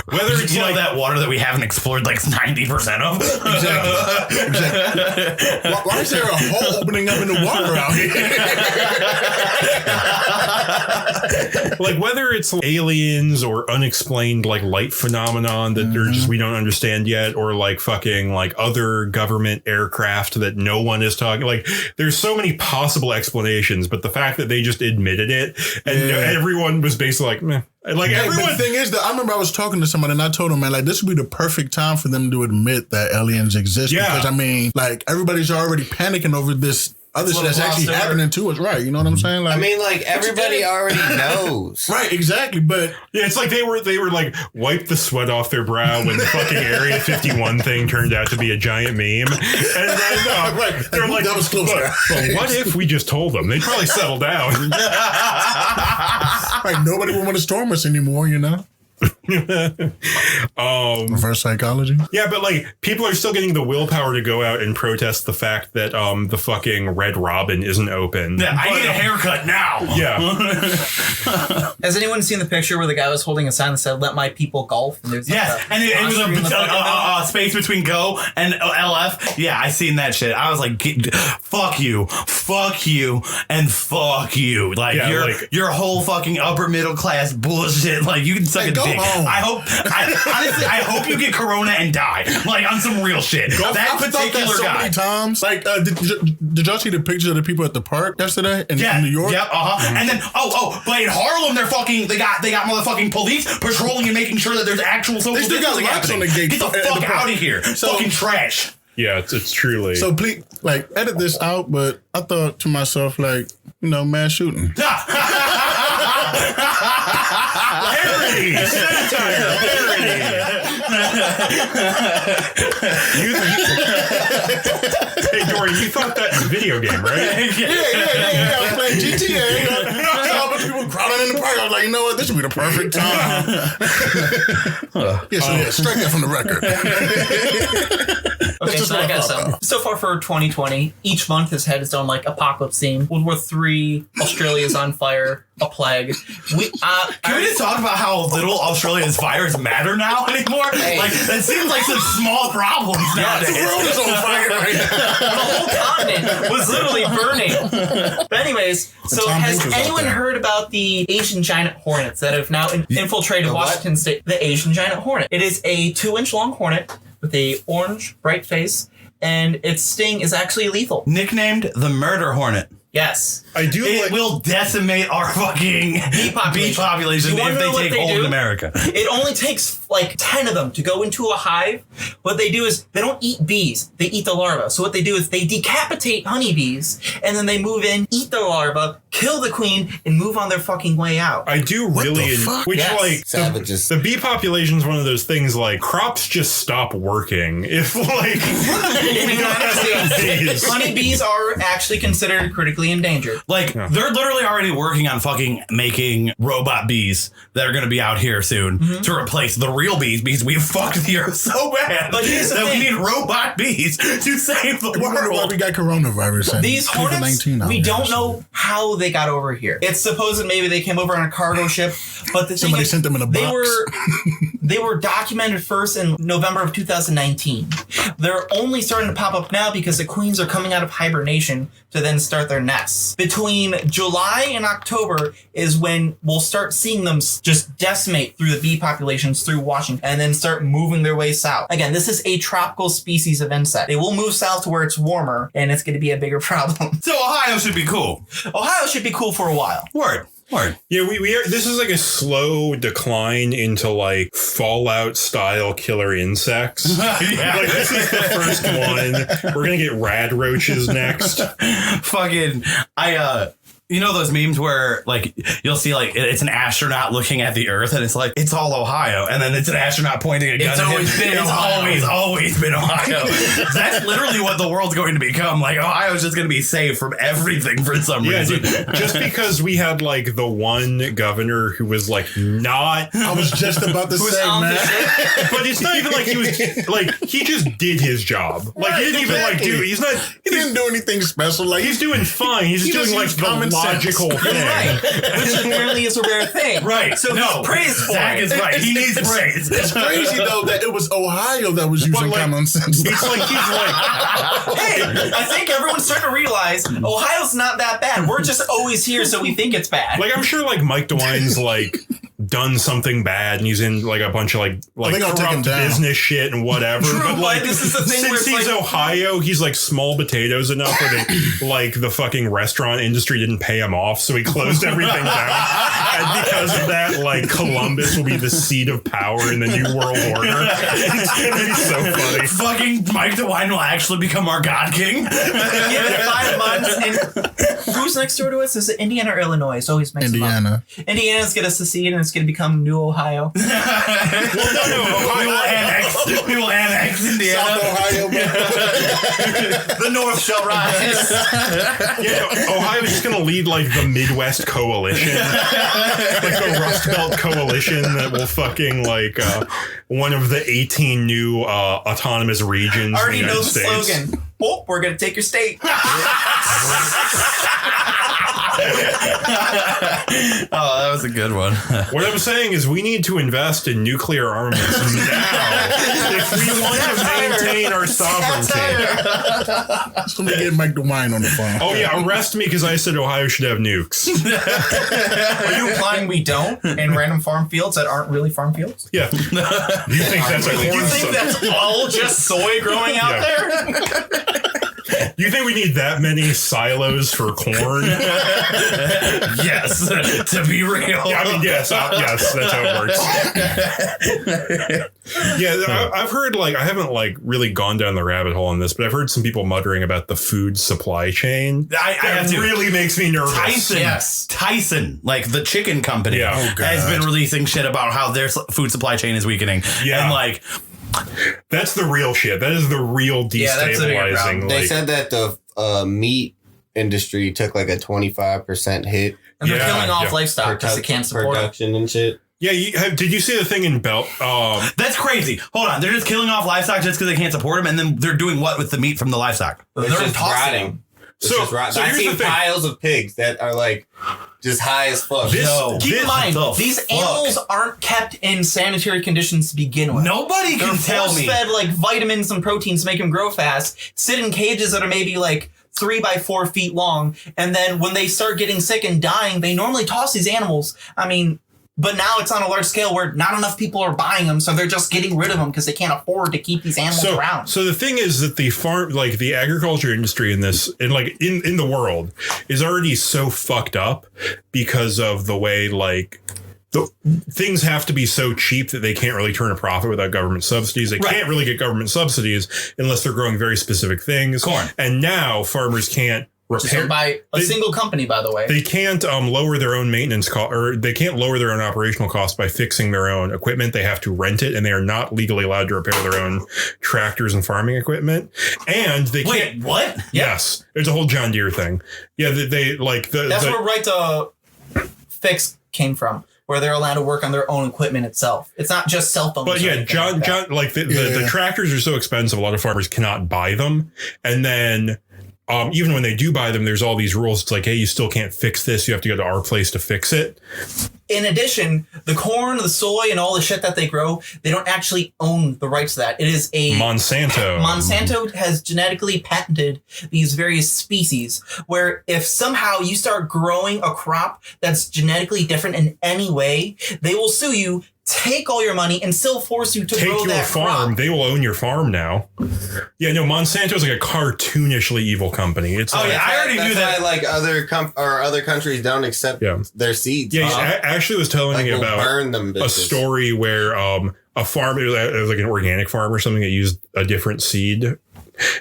whether it's like that water that we haven't explored like 90% of. Exactly. Why is there a hole opening up in the water out here? Like whether it's aliens or unexplained like light phenomenon that they're just we don't understand yet, or like fucking like other government aircraft that no one is talking. Like there's so many possible explanations, but the fact that they just admitted it and everyone was basically like, meh. Like everyone. But the thing is that I remember I was talking to somebody and I told them, man, like this would be the perfect time for them to admit that aliens exist. Yeah. Because I mean, like everybody's already panicking over this other shit that's actually happening to us, right? You know what I'm saying? Like, I mean, like everybody already knows, right? Exactly, but yeah, it's like they were like wiped the sweat off their brow when the fucking Area 51 thing turned out to be a giant meme, and then right. They're like, that was close. But what if we just told them? They'd probably settle down. Like nobody would want to storm us anymore, you know. Reverse psychology. Yeah, but like people are still getting the willpower to go out and protest the fact that the fucking Red Robin isn't open. Yeah, I need a haircut now. Yeah. Has anyone seen the picture where the guy was holding a sign that said "Let my people golf"? And there's and it was a space between go and LF. Yeah, I seen that shit. I was like, fuck you, and fuck you. Like your whole fucking upper middle class bullshit. Like you can suck a dick. Home. I hope you get corona and die. Like on some real shit. That particular so guy. many times. Like, did y'all see the picture of the people at the park yesterday in New York? Yep. And then but in Harlem, they got motherfucking police patrolling and making sure that there's actual social distancing. They still got locks on the gate. Get the fuck out of here. Fucking trash. Yeah, it's truly. So please, like, edit this out. But I thought to myself, like, mass shooting. Parody! Satire! Parody! Hey, Dory, you thought that was a video game, right? Yeah. I was playing GTA. Saw a bunch of people crawling in the park. I was like, you know what? This would be the perfect time. Strike that from the record. Okay, so I got some. So far for 2020, each month has had its own like apocalypse theme. World War III, Australia's on fire, a plague. Can we just talk about how little Australia's fires matter now anymore? Hey. Like that seems like such small problems nowadays. The world is on fire right now. The whole continent was literally burning. But anyways, so has anyone heard about the Asian giant hornets that have now infiltrated Washington State? The Asian giant hornet. It is a 2-inch long hornet with a orange bright face, and its sting is actually lethal. Nicknamed the murder hornet. Yes. It will decimate our fucking bee population if they take hold in America. It only takes like 10 of them to go into a hive. What they do is they don't eat bees. They eat the larva. So what they do is they decapitate honeybees, and then they move in, eat the larva, kill the queen, and move on their fucking way out. I do really, like savages. The bee population is one of those things like crops just stop working if like we don't have bees. Honeybees are actually considered critically endangered. Like, they're literally already working on fucking making robot bees that are going to be out here soon to replace the real bees because we fucked the earth so bad that we need robot bees to save the world. Why we got coronavirus. These hornets, we don't know how they got over here. It's supposed that maybe they came over on a cargo ship, but the somebody sent them in a box. They were documented first in November of 2019. They're only starting to pop up now because the queens are coming out of hibernation to then start their nests. Between July and October is when we'll start seeing them just decimate through the bee populations through Washington and then start moving their way south. Again, this is a tropical species of insect. They will move south to where it's warmer, and it's going to be a bigger problem. So Ohio should be cool. Ohio should be cool for a while. Word. Yeah, we are. This is like a slow decline into like Fallout style killer insects. Like this is the first one. We're gonna get rad roaches next. You know those memes where like you'll see like it's an astronaut looking at the Earth and it's like it's all Ohio, and then it's an astronaut pointing a gun at him. It's always been Ohio. That's literally what the world's going to become. Like Ohio's just going to be safe from everything for some reason. Dude, just because we had like the one governor who was like not. I was just about to say, man. But it's not even like he was like he just did his job. Like he didn't even like do. He didn't do anything special. Like he's doing fine. He's doing like the logical thing. Right. Which apparently is a rare thing. Right. So no, praise for Zach is right. He needs praise. It's crazy though that it was Ohio that was using common sense. It's like he's like, hey, I think everyone's starting to realize Ohio's not that bad. We're just always here, so we think it's bad. Like I'm sure like Mike DeWine's like done something bad and he's in like a bunch of like corrupt business shit and whatever. True, but like this is the thing since he's like, Ohio, he's like small potatoes enough where they, like the fucking restaurant industry didn't pay him off, so he closed everything down. And because of that, like Columbus will be the seat of power in the new world order. It's gonna be so funny. Fucking Mike DeWine will actually become our God King. Give it 5 months. And who's next door to us? Is it Indiana or Illinois? It always makes Indiana. Indiana's gonna secede and it's gonna become New Ohio. We will annex Indiana. South Ohio. The North shall rise. Yeah, Ohio's just gonna lead like the Midwest Coalition, like the Rust Belt Coalition that will fucking like one of the 18 new autonomous regions. I already in the know United the States. slogan. Oh, we're gonna take your state. Oh, that was a good one. What I'm saying is we need to invest in nuclear armaments now if we want to maintain our sovereignty. Somebody get Mike DeWine on the phone. Oh yeah, arrest me because I said Ohio should have nukes. Are you implying we don't in random farm fields that aren't really farm fields? Yeah. You think that's all just soy growing out there? You think we need that many silos for corn? Yes, to be real. Yeah, I mean, yes, that's how it works. Yeah, I've heard, like, I haven't, like, really gone down the rabbit hole on this, but I've heard some people muttering about the food supply chain. That really makes me nervous. Tyson, like the chicken company, has been releasing shit about how their food supply chain is weakening. Yeah. And, like, that's the real shit. That is the real destabilizing. They said that the meat industry took like a 25% hit. And they're killing off livestock because they can't support production and shit. Yeah, did you see the thing in Belt? That's crazy. Hold on, they're just killing off livestock just because they can't support them, and then they're doing what with the meat from the livestock? They're just rotting. So I've seen piles of pigs that are like just high as fuck. Keep in mind, these animals aren't kept in sanitary conditions to begin with. Nobody can tell me. They're force-fed like vitamins and proteins to make them grow fast, sit in cages that are maybe like 3 by 4 feet long, and then when they start getting sick and dying, they normally toss these animals. I mean, but now it's on a large scale where not enough people are buying them, so they're just getting rid of them because they can't afford to keep these animals around. So the thing is that the agriculture industry in this, in the world, is already so fucked up because of the way, like, things have to be so cheap that they can't really turn a profit without government subsidies. They can't really get government subsidies unless they're growing very specific things. Corn. And now farmers can't repair by a single company, by the way. They can't lower their own maintenance cost, or they can't lower their own operational costs by fixing their own equipment. They have to rent it, and they are not legally allowed to repair their own tractors and farming equipment. And they can't. Wait, what? Yes, it's a whole John Deere thing. Yeah, they like the. That's where Right to Fix came from, where they're allowed to work on their own equipment itself. It's not just cell phones. But yeah, John, like the tractors are so expensive, a lot of farmers cannot buy them, and then. Even when they do buy them, there's all these rules. It's like, hey, you still can't fix this. You have to go to our place to fix it. In addition, the corn, the soy, and all the shit that they grow, they don't actually own the rights to that. It is a Monsanto. Monsanto has genetically patented these various species where if somehow you start growing a crop that's genetically different in any way, they will sue you, take all your money, and still force you to grow that farm. crop. They will own your farm now. Yeah, no, Monsanto is like a cartoonishly evil company. It's I already knew that. Like other countries don't accept their seeds. Yeah, I actually was telling me about a story where a farm, it was like an organic farm or something that used a different seed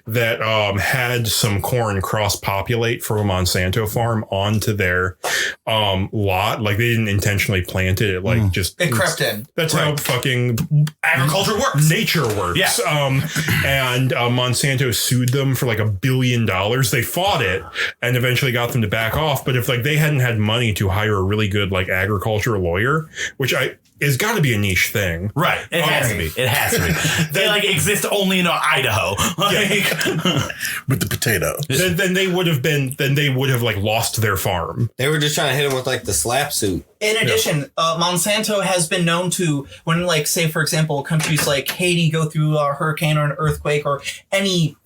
that had some corn cross-populate from a Monsanto farm onto their lot. Like, they didn't intentionally plant it. It crept in. That's how fucking agriculture works. Nature works. Yeah. And Monsanto sued them for like $1 billion. They fought it and eventually got them to back off. But if like they hadn't had money to hire a really good like agriculture lawyer, which it's got to be a niche thing. Right. It has to be. It has to be. They like exist only in Idaho. With the potato. Then they would have like lost their farm. They were just trying to hit him with like the slap suit. In addition, Monsanto has been known to, when like, say, for example, countries like Haiti go through a hurricane or an earthquake or any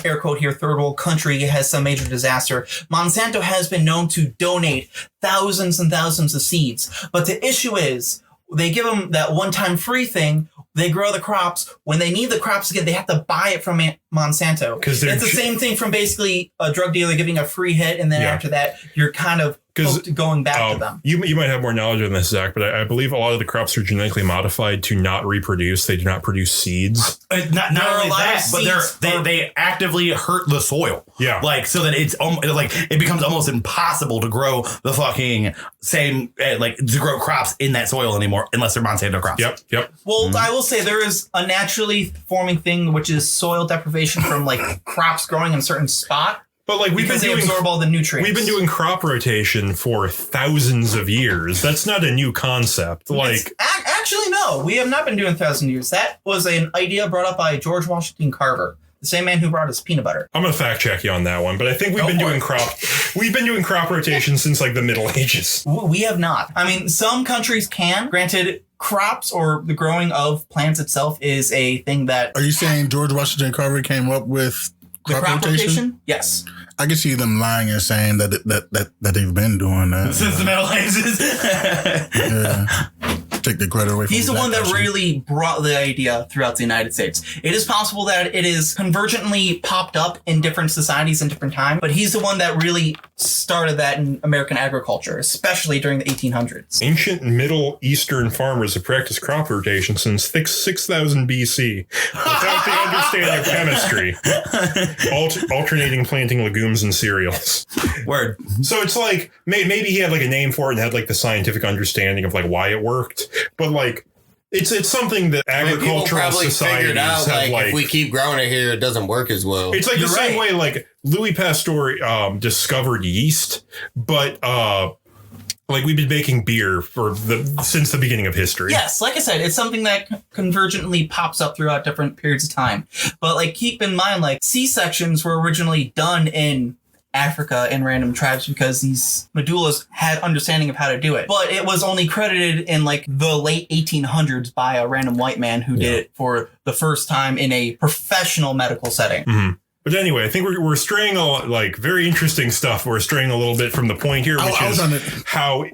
air quote here, third world country has some major disaster, Monsanto has been known to donate thousands and thousands of seeds. But the issue is they give them that one-time free thing. They grow the crops. When they need the crops again, they have to buy it from Monsanto. It's the same thing from basically a drug dealer giving a free hit, and then after that, you're kind of going back to them. You might have more knowledge on this, Zach, but I believe a lot of the crops are genetically modified to not reproduce. They do not produce seeds. Not only that, but they actively hurt the soil. Yeah, like so that it's like it becomes almost impossible to grow the fucking same to grow crops in that soil anymore unless they're Monsanto crops. Yep. Well, I will say there is a naturally forming thing which is soil deprivation from like crops growing in a certain spot. But like they absorb all the nutrients. We've been doing crop rotation for thousands of years. That's not a new concept. Actually, no, we have not been doing 1,000 years. That was an idea brought up by George Washington Carver, the same man who brought us peanut butter. I'm gonna fact check you on that one, but I think we've been doing crop rotation since like the Middle Ages. We have not. I mean, some countries can. Granted, crops or the growing of plants itself is a thing that. Are you saying George Washington Carver came up with crop rotation? Yes. I can see them lying and saying that they've been doing that since the Middle Ages. Yeah. take the credit away from He's the one that really brought the idea throughout the United States. It is possible that it is convergently popped up in different societies in different times, but he's the one that really started that in American agriculture, especially during the 1800s. Ancient Middle Eastern farmers have practiced crop rotation since 6000 BC without the understanding of chemistry, alternating planting legumes and cereals. Word. So it's like maybe he had like a name for it and had like the scientific understanding of like why it worked, but like it's something that agricultural societies out, have like if we keep growing it here, it doesn't work as well. It's like the same way like Louis Pasteur discovered yeast, but like we've been making beer since the beginning of history. Yes, like I said, it's something that convergently pops up throughout different periods of time. But like keep in mind, like C-sections were originally done in Africa and random tribes because these medullas had understanding of how to do it. But it was only credited in like the late 1800s by a random white man who did it for the first time in a professional medical setting. Mm-hmm. But anyway, I think we're straying like very interesting stuff. We're straying a little bit from the point here, which is how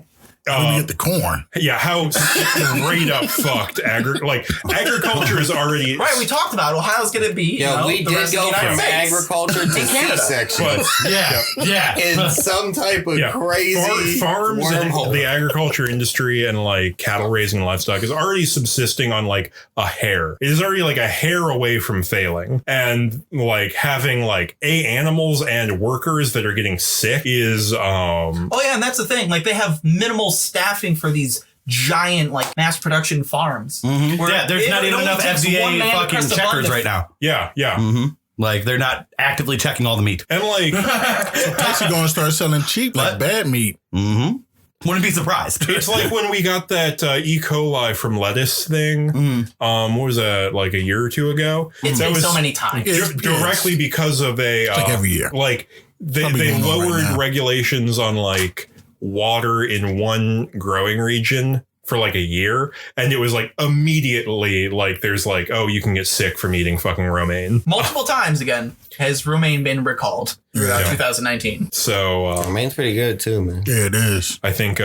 we get the corn. Yeah, how straight up fucked agriculture is already right. We talked about Ohio's going to be. Yeah, we did go from agriculture to C-section. Yeah, in some type of crazy farms wormhole. And the agriculture industry and like cattle raising and livestock is already subsisting on like a hair. It is already like a hair away from failing, and like having like animals and workers that are getting sick is Oh yeah, and that's the thing. Like they have minimal staffing for these giant like mass production farms. Mm-hmm. Yeah, there's not even enough FDA fucking checkers right now. Yeah. Mm-hmm. Like they're not actively checking all the meat. And like actually going to start selling cheap like bad meat. Mm-hmm. Wouldn't be surprised. It's like when we got that E. coli from lettuce thing. What was that, like a year or two ago? It's been so many times. Directly because of like every year. Like they lowered regulations on like water in one growing region for like a year, and it was like immediately like there's like, oh, you can get sick from eating fucking romaine. Multiple times again has romaine been recalled throughout 2019. So romaine's pretty good too, man. Yeah, it is. I think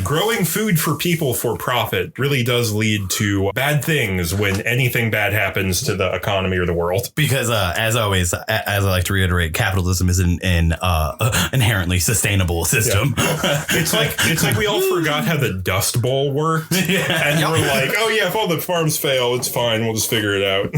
growing food for people for profit really does lead to bad things when anything bad happens to the economy or the world. Because as always, as I like to reiterate, capitalism is an inherently sustainable system. Yeah. It's like we all forgot how the Dust Bowl worked. Yeah. And we're like, oh yeah, if all the farms fail, it's fine. We'll just figure it out.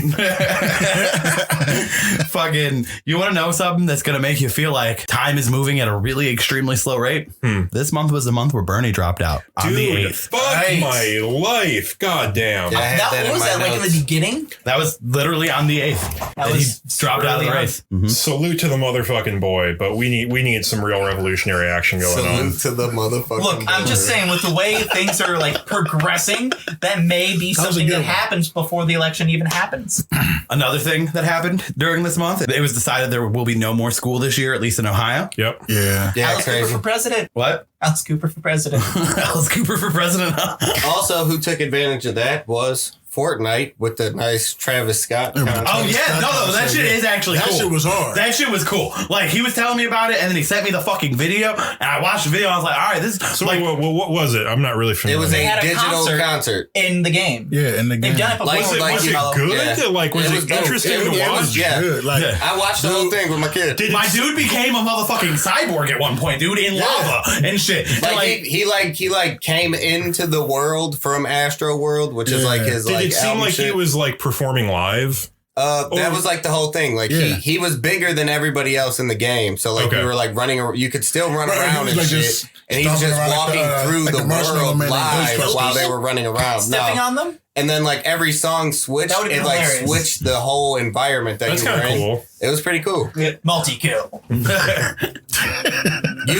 Fucking, you want to know something that's going to make you feel like time is moving at a really extremely slow rate? This month was the month where Bernie dropped out on the 8th. Fuck my life. God damn. Yeah, that was that like in the beginning? That was literally on the 8th. That he dropped out of the race. Mm-hmm. Salute to the motherfucking boy, but we need some real revolutionary action going on. Salute to the motherfucking Look, I'm just saying, with the way things are like progressing, that may be something that happens before the election even happens. Another thing that happened during this month, it was decided there will be no more school this year, at least in Ohio. Yep. Yeah. Alice Cooper for president. What? Alice Cooper for president. Alice Cooper for president. Also, who took advantage of that was Fortnite with the nice Travis Scott content. Oh yeah, no, that shit is actually cool. That shit was hard. That shit was cool. Like he was telling me about it, and then he sent me the fucking video, and I watched the video. And I was like, all right, this. So like, what was it? I'm not really familiar. It was a digital concert in the game. Yeah, in the game. They've done it before. Was it good? Yeah. Like, was it interesting to watch? Yeah, good. Like, I watched the whole thing with my kid. My dude became a motherfucking cyborg at one point, dude, in lava and shit. Like he came into the world from Astro World, which is like his. Did it seem like he was like performing live? That was like the whole thing. Like he was bigger than everybody else in the game. So like we were like running. You could still run around and shit. And he was just walking through the world live while they were running around. Stepping on them. And then like every song switched. It like switched the whole environment that you were in. Cool. It was pretty cool. Multi-kill. You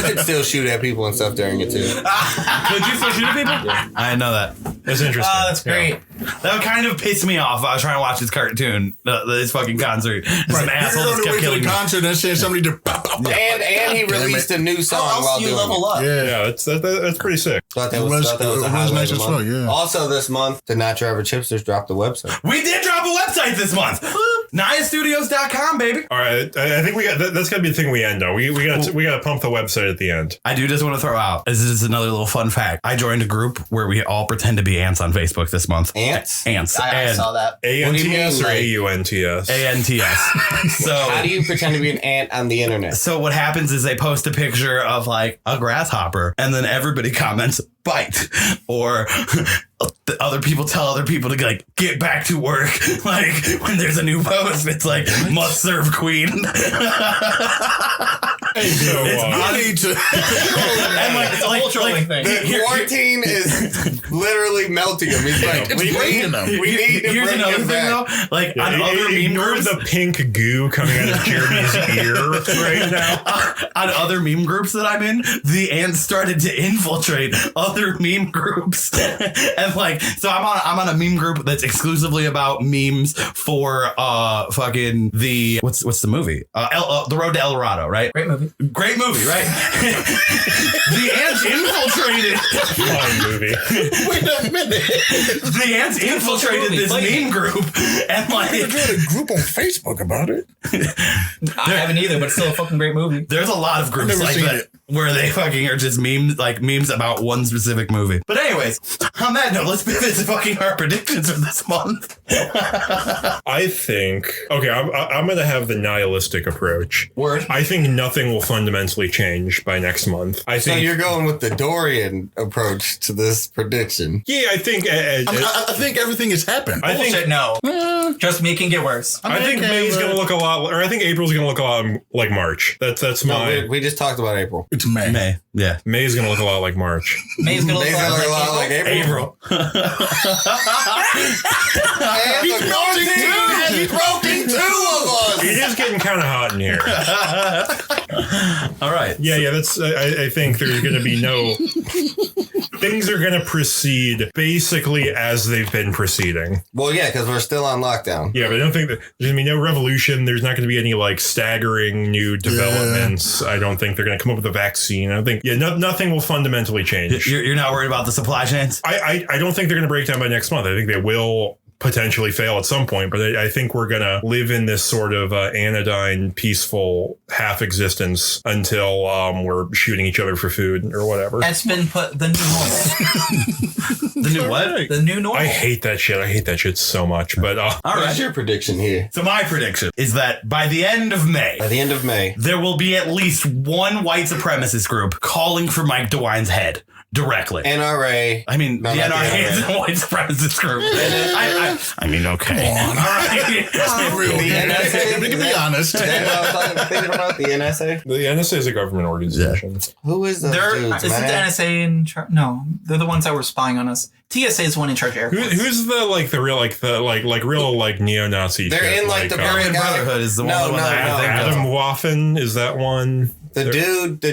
could still shoot at people and stuff during it too. Could you still shoot at people? Yeah. I didn't know that. That's interesting. Oh, that's great. Yeah. That would kind of piss me off. I was trying to watch this cartoon, this fucking concert. Some asshole just kept killing me. Concert and saying somebody to and he released a new song while doing level up. Yeah, that's pretty sick. Thought that was a highlight nice of the as month. well. Yeah. Also this month, the Not Your Average Hipsters dropped the website. We did drop a website this month. NayaStudios.com, baby. All right, I think we got that's gotta be the thing we end on. We gotta pump the website at the end. I do just want to throw out. This is another little fun fact. I joined a group where we all pretend to be ants on Facebook this month. Ants? Ants. I saw that. ANTS or like, AUNTS? ANTS. So how do you pretend to be an ant on the internet? So what happens is they post a picture of like a grasshopper, and then everybody comments bite, or the other people tell other people to like get back to work. Like when there's a new post, it's like must serve queen. I need to. And like, It's a whole trolling thing. The quarantine is literally melting him. He's like, It's breaking them. we need to here's bring another him thing back. though. Like on other meme Ignore groups, the pink goo coming out of Jeremy's ear right now. on other meme groups that I'm in, the ants started to infiltrate other meme groups, and like, so I'm on a meme group that's exclusively about memes for fucking the what's the movie? The Road to El Dorado, right? Great movie. Great movie, right? The ants infiltrated. Fine movie. Wait a minute. The ants infiltrated this meme group, and like, I joined a group on Facebook about it. I haven't either, but it's still a fucking great movie. there's a lot of groups never like seen that it. where they fucking are just memes about one specific movie. But anyways, on that note, let's pivot to fucking our predictions for this month. I think I'm gonna have the nihilistic approach. Word. I think nothing will fundamentally change by next month. I So think. you're going with the Dorian approach to this prediction. Yeah, I think. I think everything has happened. I think. Bullshit, no. Trust me, it can get worse. I think May's gonna look a lot, or I think April's gonna look a lot like March. That's No, my. we just talked about April. It's May. May. Yeah. May's gonna look a lot like March. May's gonna look May's gonna look a lot like April. And the quarantine has broken 2 of us. It is getting kind of hot in here. All right. Yeah. That's. I think there's gonna be no. Things are gonna proceed basically as they've been proceeding. Well, yeah, because we're still on lockdown. Yeah, but I don't think that there's gonna be no revolution. There's not gonna be any like staggering new developments. I don't think they're gonna come up with a vaccine. I don't think. Yeah, nothing will fundamentally change. You're not worried about the supply chains? I don't think they're gonna break down by next month. I think they will potentially fail at some point, but I think we're gonna live in this sort of anodyne, peaceful half existence until we're shooting each other for food or whatever. That's been put the new normal. The new what? The new normal. I hate that shit. I hate that shit so much. But All What's right. your prediction here? So my prediction is that by the end of May, By the end of May, there will be at least one white supremacist group calling for Mike DeWine's head directly. NRA. I mean, No, the not the NRA is NRA. a white supremacist group. I mean, okay. All right. Real The NSA. We can be honest. Is that what I was thinking about? The NSA? the NSA is a government organization. Who is those dudes, Isn't the man? NSA in charge? No, they're the ones that were spying on us. TSA is the one in charge of airports. Who's the real neo-Nazi? They're shit, in like the Aryan guy- Brotherhood is the one No, that I think Adam of. Waffen, is that one? The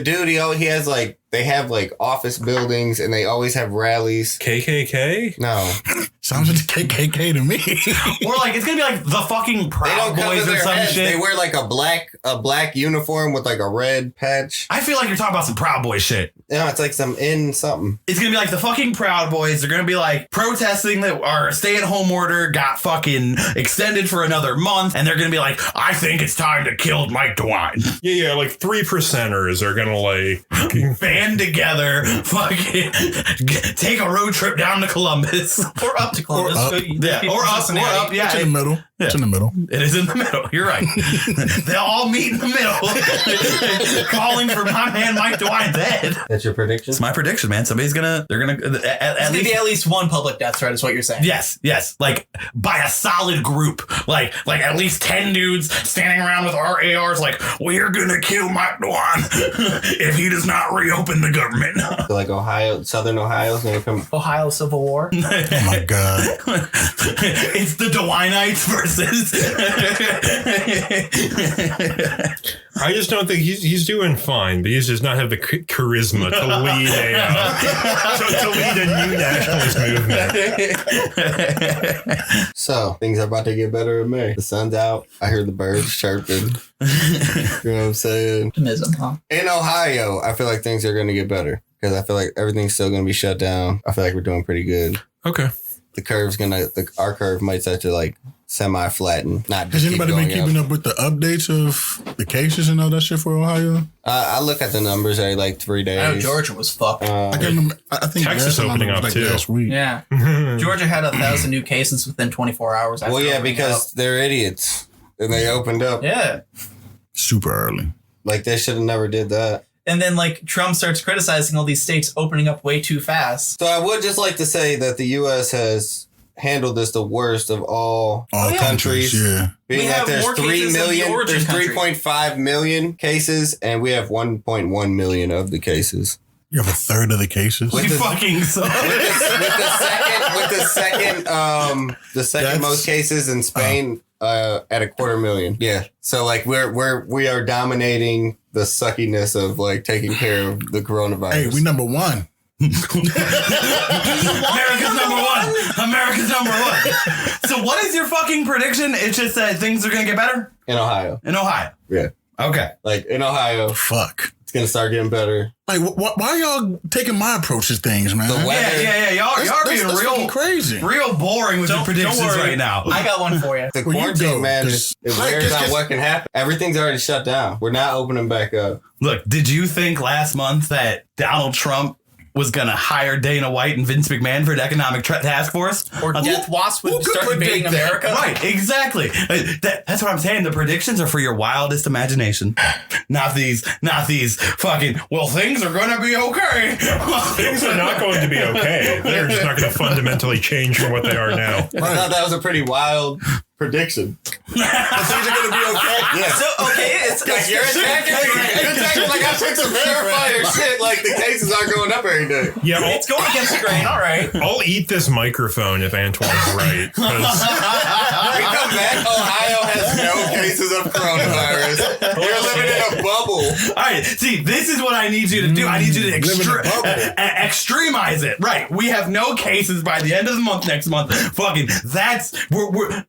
dude, he has like, they have like office buildings and they always have rallies. KKK? No. Sounds like the KKK to me. Or like, it's going to be like the fucking They Proud don't cover Boys or their some heads. shit. They wear like a black uniform with like a red patch. I feel like you're talking about some Proud Boy shit. No, it's like some in something. It's going to be like the fucking Proud Boys. They're going to be like protesting that our stay-at-home order got fucking extended for another month. And they're going to be like, I think it's time to kill Mike DeWine. Yeah, like 3%ers are gonna like Band together, fucking take a road trip down to Columbus. Or up to Columbus. Or up. Yeah, or up, yeah. It's in the middle. Yeah. It's in the middle. It is in the middle. You're right. They'll all meet in the middle, calling for my man Mike DeWine's head. That's your prediction? It's my prediction, man. They're gonna At least be at least one public death threat is what you're saying. yes, like by a solid group, like at least 10 dudes standing around with our ARs, like we're gonna kill Mike DeWine if he does not reopen the government. So like Ohio, Southern Ohio's gonna come. Ohio Civil War. Oh my God. It's the DeWineites versus. I just don't think he's doing fine, but he does not have the charisma to lead a new nationalist movement. So things are about to get better in May. The sun's out. I hear the birds chirping. You know what I'm saying? Optimism, huh? In Ohio, I feel like things are gonna get better because I feel like everything's still gonna be shut down. I feel like we're doing pretty good. Okay. our curve might start to like semi-flatten. Not Has anybody been keeping up with the updates of the cases and all that shit for Ohio? I look at the numbers every like 3 days. I know Georgia was fucked. I can't remember. I think Texas opening up too last week. Yeah, Georgia had 1,000 new cases within 24 hours. Well, yeah, because they're idiots and they opened up. Yeah, super early. Like they should have never did that. And then like Trump starts criticizing all these states opening up way too fast. So I would just like to say that the U.S. has handled this the worst of all countries. Yeah. Being that there's 3 million, there's 3.5 million cases, and we have 1.1 million of the cases. You have a third of the cases. You fucking suck. With the second most cases in Spain at 250,000. Yeah. So like we are dominating the suckiness of like taking care of the coronavirus. Hey, we number one. America's number one. America's number one. So what is your fucking prediction? It's just that things are going to get better? In Ohio. Yeah. Okay. Like in Ohio. Fuck. It's going to start getting better. Like, why y'all taking my approach to things, man? The weather. Yeah. Y'all being real crazy. Real boring with your predictions right now. I got one for you. The quarantine, man, it wears on what can happen. Everything's already shut down. We're not opening back up. Look, did you think last month that Donald Trump was going to hire Dana White and Vince McMahon for an economic task force? Or Death Wasp would start invading America? Right, exactly. That's what I'm saying. The predictions are for your wildest imagination. Not these fucking, well, things are going to be okay. Things are not going to be okay. They're just not going to fundamentally change from what they are now. I thought that was a pretty wild prediction. Things are going to be okay. Yeah. So, okay, it's You're attacking like I took some verifier shit. Like the cases aren't going up every day. Yeah, it's going against the grain. All right. I'll eat this microphone if Antoine's right. We come back. Ohio has no cases of coronavirus. You're living in a bubble. All right, see, this is what I need you to do. I need you to extremize it. Right, we have no cases by the end of the month next month. Fucking,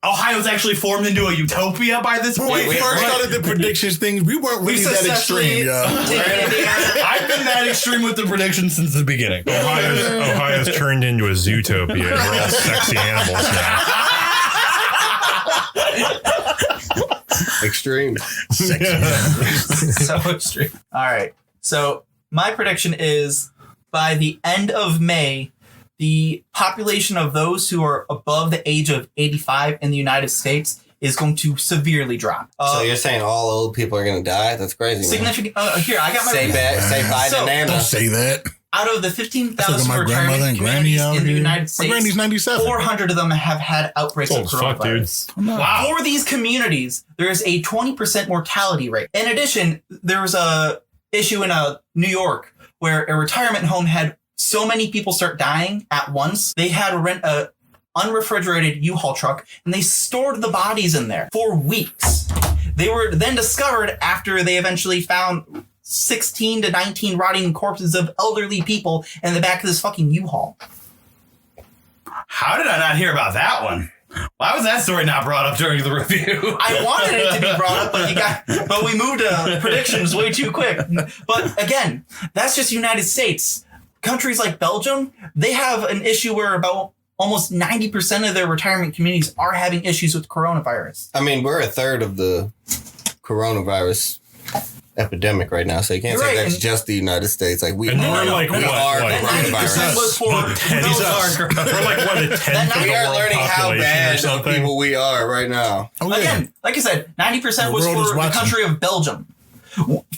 Ohio's actually formed into a utopia by this point. When we first started the predictions things, we weren't really that extreme, yo. I've been that extreme with the predictions since the beginning. Ohio's turned into a zootopia. We're all sexy animals now. Extreme. So extreme. All right. So my prediction is by the end of May, the population of those who are above the age of 85 in the United States is going to severely drop. So you're saying all old people are going to die? That's crazy. Significant. Here, I got my. Say bye to Nana. Don't say that. Out of the 15,000 my grandmother and communities granny out in the here. United States, My granny's 97. 400 of them have had outbreaks of coronavirus. Wow. For these communities, there is a 20% mortality rate. In addition, there was a issue in New York where a retirement home had so many people start dying at once. They had to rent a unrefrigerated U-Haul truck and they stored the bodies in there for weeks. They were then discovered after they eventually found 16 to 19 rotting corpses of elderly people in the back of this fucking U-Haul. How did I not hear about that one? Why was that story not brought up during the review? I wanted it to be brought up, but we moved predictions way too quick. But again, that's just the United States. Countries like Belgium, they have an issue where about almost 90% of their retirement communities are having issues with coronavirus. I mean, we're a third of the coronavirus epidemic right now, so you can't say that's just the United States. Like we are coronavirus. We're like what, a 10th We are learning how bad of people we are right now. Again, like I said, 90% was for the country of Belgium.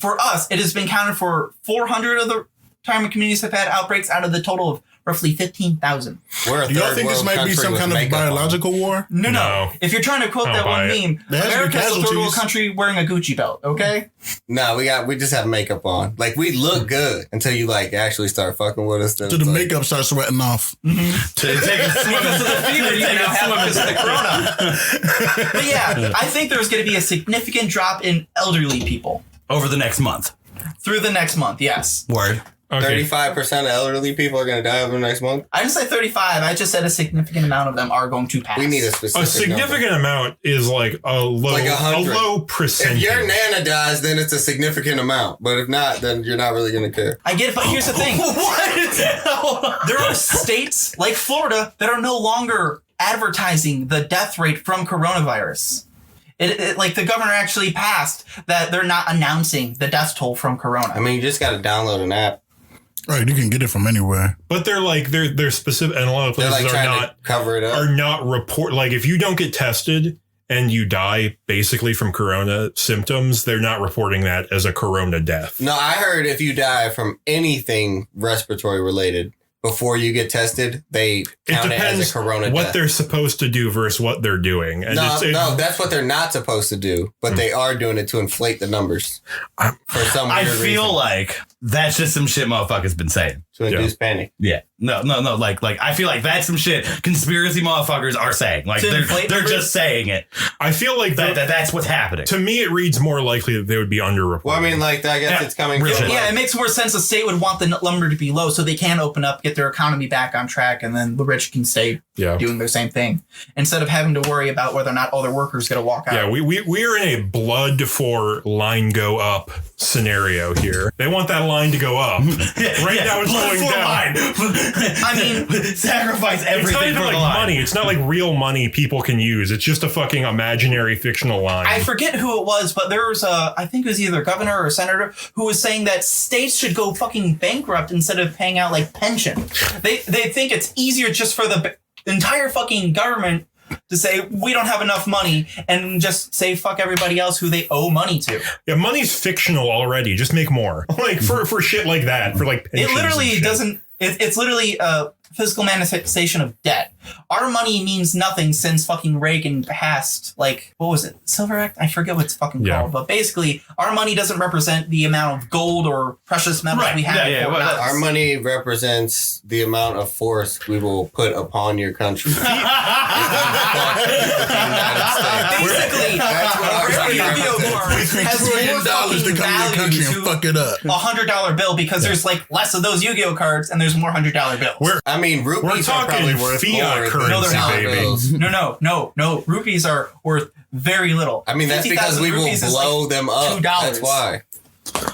For us, it has been counted for 400 of the retirement communities have had outbreaks out of the total of roughly 15,000. Do y'all think this might be some kind of biological war? No. If you're trying to quote that one meme, America's a third world country wearing a Gucci belt, okay? No, we just have makeup on. Like, we look good until you, like, actually start fucking with us. So the makeup starts sweating off. To take a swim. Because of the fever you now have because of the corona. But yeah, I think there's going to be a significant drop in elderly people. Over the next month. Through the next month, yes. Word. Okay. 35% of elderly people are going to die over the next month. I didn't say 35. I just said a significant amount of them are going to pass. We need a specific A significant number. amount is like a low percentage. If your nana dies, then it's a significant amount. But if not, then you're not really going to care. I get it, but here's the thing. There are states like Florida that are no longer advertising the death rate from coronavirus. Like the governor actually passed that they're not announcing the death toll from corona. I mean, you just got to download an app. Right, you can get it from anywhere. But they're specific, and a lot of places They're like are trying not to cover it up. Are not report, like if you don't get tested and you die basically from corona symptoms, they're not reporting that as a corona death. No, I heard if you die from anything respiratory related before you get tested, they count it as a corona what death. they're supposed to do versus what they're doing. And no, that's what they're not supposed to do, but they are doing it to inflate the numbers. For some I weird feel reason. like that's just some shit motherfuckers been saying. To induce panic. Yeah. No. Like I feel like that's some shit conspiracy motherfuckers are saying. Like they're just saying it. I feel like that's what's happening. To me, it reads more likely that they would be underreported. Well, I mean, like, I guess it's coming from... Yeah, it makes more sense. The state would want the number to be low so they can open up, get their economy back on track, and then the rich can stay doing their same thing instead of having to worry about whether or not all their workers going to walk out. Yeah, we are in a blood for line go up scenario here. They want that line to go up. Right now it's going down. I mean, sacrifice everything it's not even for like the line. money. It's not like real money people can use. It's just a fucking imaginary fictional line. I forget who it was, but there was I think it was either a governor or a senator who was saying that states should go fucking bankrupt instead of paying out like pension. They think it's easier just for the entire fucking government to say we don't have enough money and just say fuck everybody else who they owe money to. Yeah, money's fictional already. Just make more. Like for shit like that. For like it literally doesn't. It's literally a physical manifestation of debt. Our money means nothing since fucking Reagan passed, like, what was it? Silver Act? I forget what it's fucking called. But basically, our money doesn't represent the amount of gold or precious metals we have. Yeah, well, our money represents the amount of force we will put upon your country. Basically, that's what our Yu-Gi-Oh card has more $1 to come to your country and fuck it up. $100 bill because there's like less of those Yu-Gi-Oh cards and there's more $100 bills. I mean, rupees are probably worth fiat currency, no, they're not. baby. No. Rupees are worth very little. I mean, that's because we will blow them up. $2. That's why.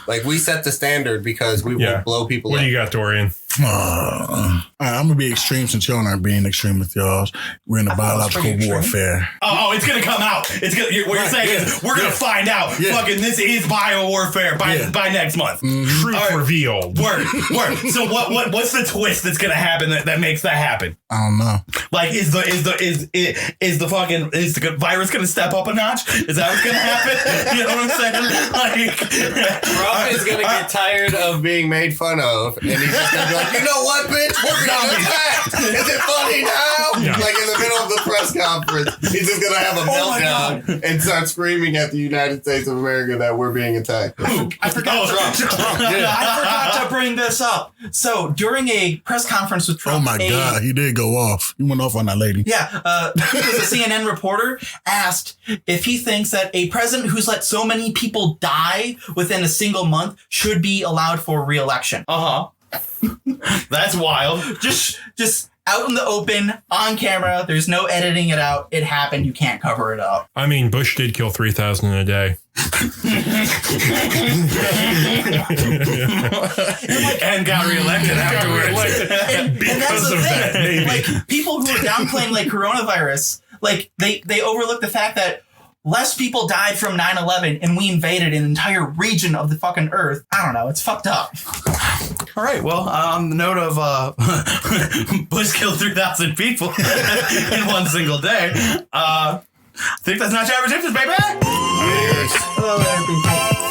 Like, we set the standard because we will blow people up. What do you got, Dorian? I'm gonna be extreme since y'all aren't being extreme with y'all. We're in a biological warfare. Oh, it's gonna come out. It's gonna. What you're saying is we're gonna find out. Yeah. Fucking, this is bio warfare by next month. Truth revealed. Word. So what's the twist that's gonna happen that makes that happen? I don't know. Like, is the virus gonna step up a notch? Is that what's gonna happen? You know what I'm saying? Like, Trump is gonna get tired of being made fun of, and he's just gonna be like, you know what, bitch? We're gonna attack. Is it funny now? Yeah. Like in the middle of the press conference, he's just gonna have a meltdown and start screaming at the United States of America that we're being attacked. I forgot I forgot to bring this up. So during a press conference with Trump, Oh my God, he did go off. He went off on that lady. Yeah, a CNN reporter asked if he thinks that a president who's let so many people die within a single month should be allowed for re-election. that's wild. Just out in the open, on camera. There's no editing it out. It happened. You can't cover it up. I mean, Bush did kill 3,000 in a day. And got reelected afterwards. And that's the thing. that, maybe. Like, people who are downplaying like coronavirus, like they overlook the fact that less people died from 9/11 and we invaded an entire region of the fucking earth. I don't know. It's fucked up. All right. Well, on the note of Bush killed 3,000 people in one single day, I think that's not your average Hipsters, baby. Hello there, people.